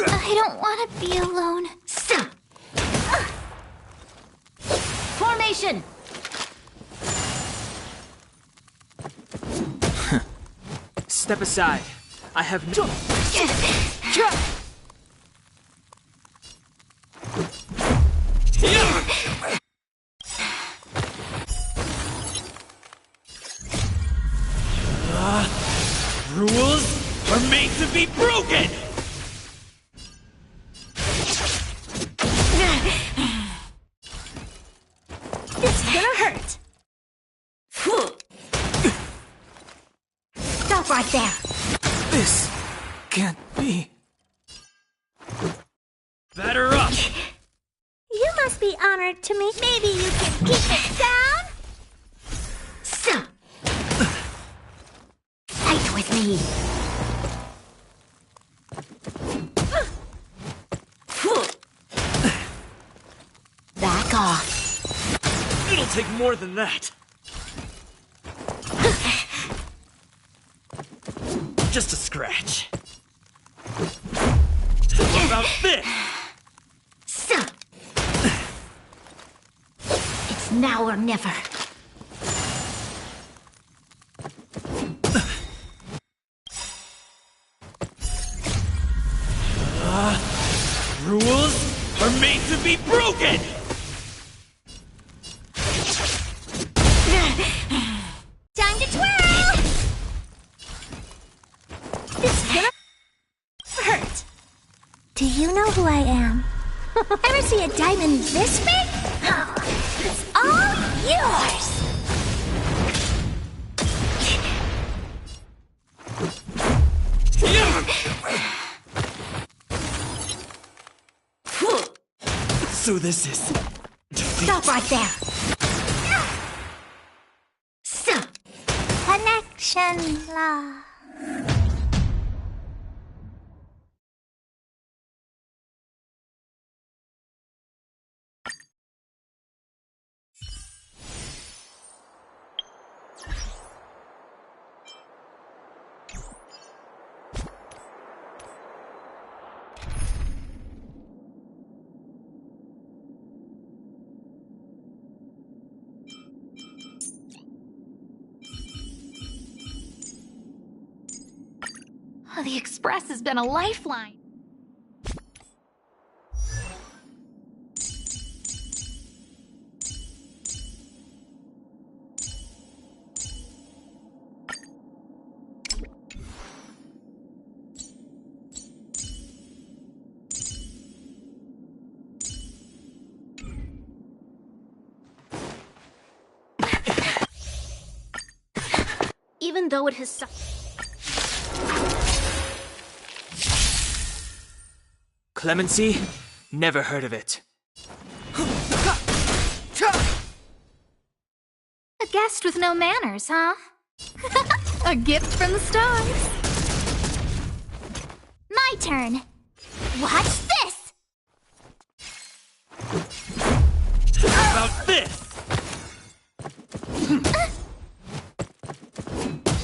I don't want to be alone. Formation! Step aside. I have no... Rules are made to be broken! there. This can't be. Batter up! You must be honored to me. Maybe you can keep it down? So. Fight with me. Back off. It'll take more than that. Just a scratch. What about this? So. It's now or never. Rules are made to be broken! Time to twirl! This is gonna hurt. Do you know who I am? Ever see a diamond this big? Oh, it's all yours! So this is defeat. Stop right there. So. Connection love. Oh, the Express has been a lifeline. Even though it has Clemency? Never heard of it. A guest with no manners, huh? A gift from the stars. My turn. Watch this! How about this?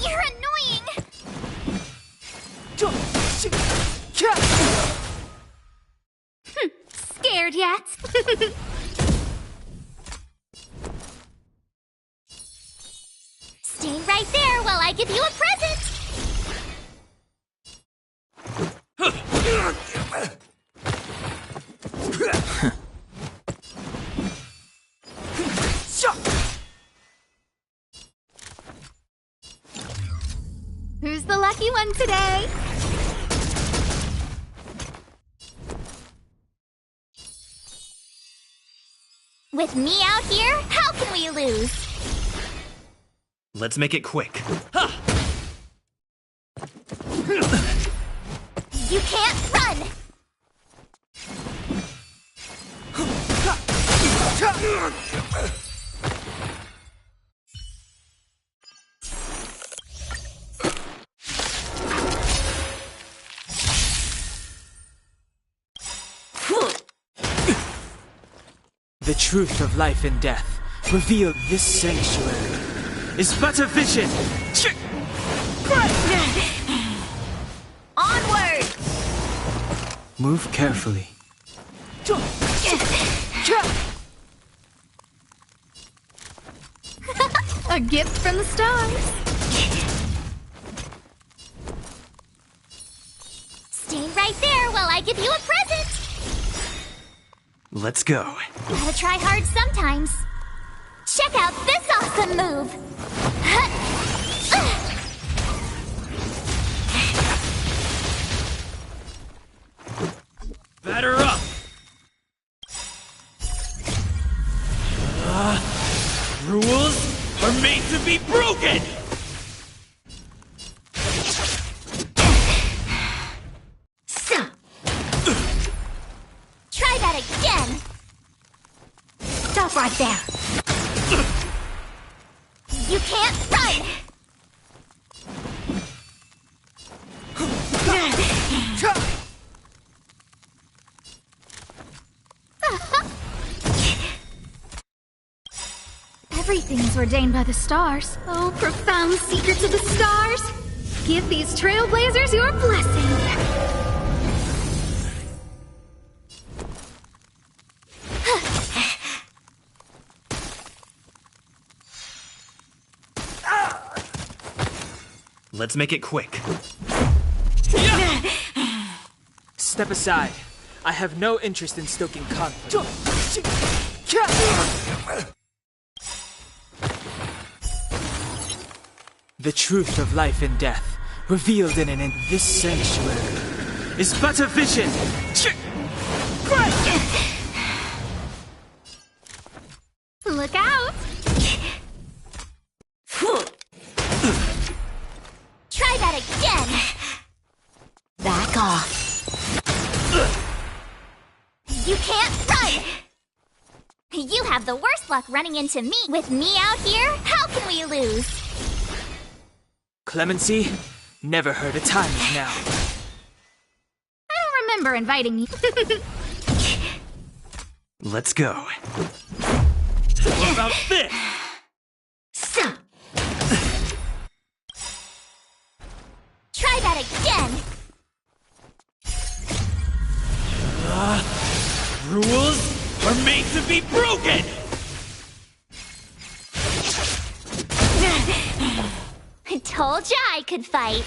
You're annoying! Scared yet? Stay right there while I give you a present! Who's the lucky one today? With me out here, how can we lose? Let's make it quick. You can't run! The truth of life and death, revealed this sanctuary, is but a vision! Onward! Move carefully. A gift from the stars. Stay right there while I give you a present! Let's go. Gotta try hard sometimes. Check out this awesome move! Batter up! Rules are made to be broken! that again! Stop right there! You can't run! Everything is ordained by the stars. Oh, profound secrets of the stars! Give these trailblazers your blessing! Let's make it quick. Step aside. I have no interest in stoking conflict. The truth of life and death, revealed in this sanctuary, is but a vision. Look out! Try that again! Back off. You can't run! You have the worst luck running into me. With me out here, how can we lose? Clemency, never heard a time as now. I don't remember inviting you. Let's go. What about this? Try that again! Rules are made to be broken! I told ya I could fight.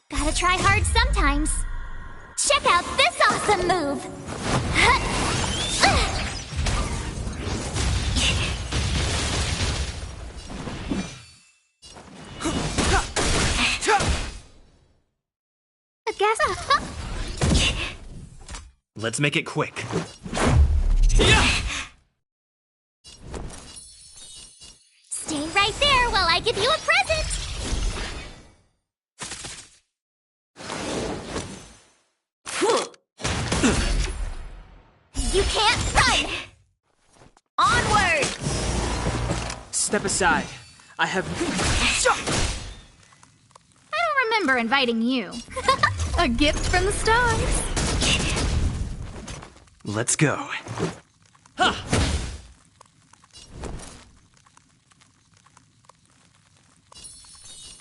Gotta try hard sometimes. Check out this awesome move! Let's make it quick. Stay right there while I give you a present! You can't run! Onward! Step aside. I have... I don't remember inviting you. A gift from the stars. Let's go.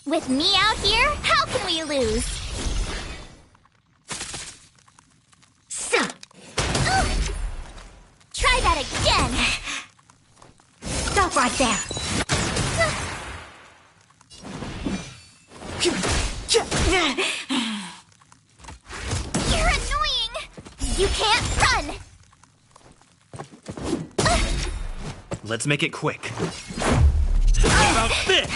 With me out here, how can we lose? Try that again! Stop right there! You're annoying! You can't run! Let's make it quick. How about this?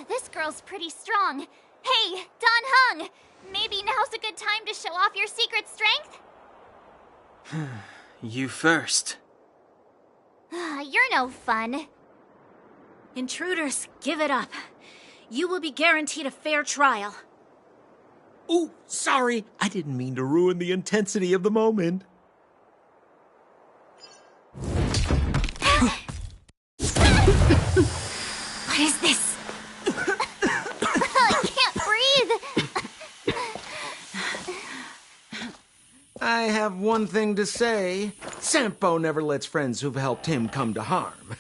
This girl's pretty strong. Hey, Don Hung! Maybe now's a good time to show off your secret strength? You first. You're no fun. Intruders, give it up. You will be guaranteed a fair trial. Ooh, sorry. I didn't mean to ruin the intensity of the moment. What is this? I can't breathe. I have one thing to say. Sampo never lets friends who've helped him come to harm.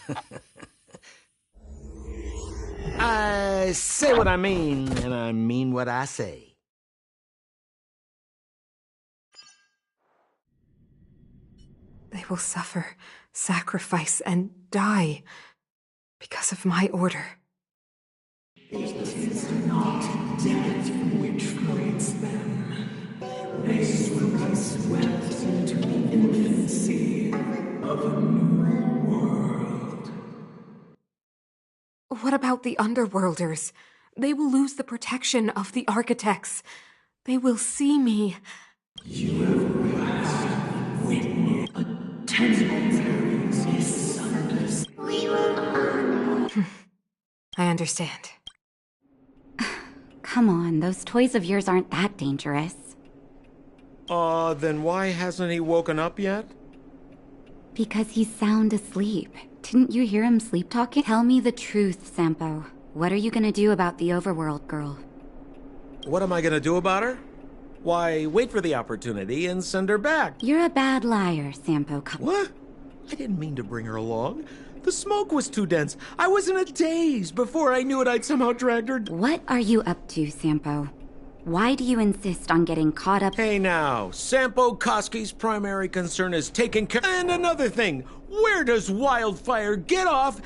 I say what I mean, and I mean what I say. They will suffer, sacrifice, and die because of my order. It is not death which frees them. They will be swept into the infancy of a new world. What about the Underworlders? They will lose the protection of the Architects. They will see me. You have witnessed a temporary misunderstanding. We will honor. I understand. Come on, those toys of yours aren't that dangerous. Then why hasn't he woken up yet? Because he's sound asleep. Didn't you hear him sleep talking? Tell me the truth, Sampo. What are you gonna do about the overworld girl? What am I gonna do about her? Why, wait for the opportunity and send her back. You're a bad liar, Sampo. What? I didn't mean to bring her along. The smoke was too dense. I was in a daze. Before I knew it, I'd somehow dragged her. What are you up to, Sampo? Why do you insist on getting caught up? Hey now, Sampo Koski's primary concern is taking care. And another thing, where does Wildfire get off,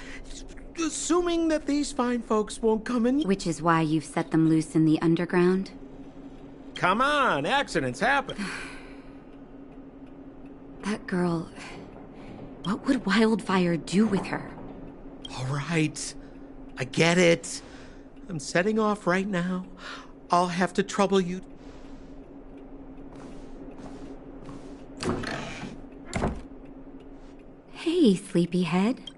assuming that these fine folks won't come in? Which is why you've set them loose in the underground? Come on, accidents happen. That girl... What would Wildfire do with her? All right, I get it. I'm setting off right now. I'll have to trouble you. Hey, sleepyhead.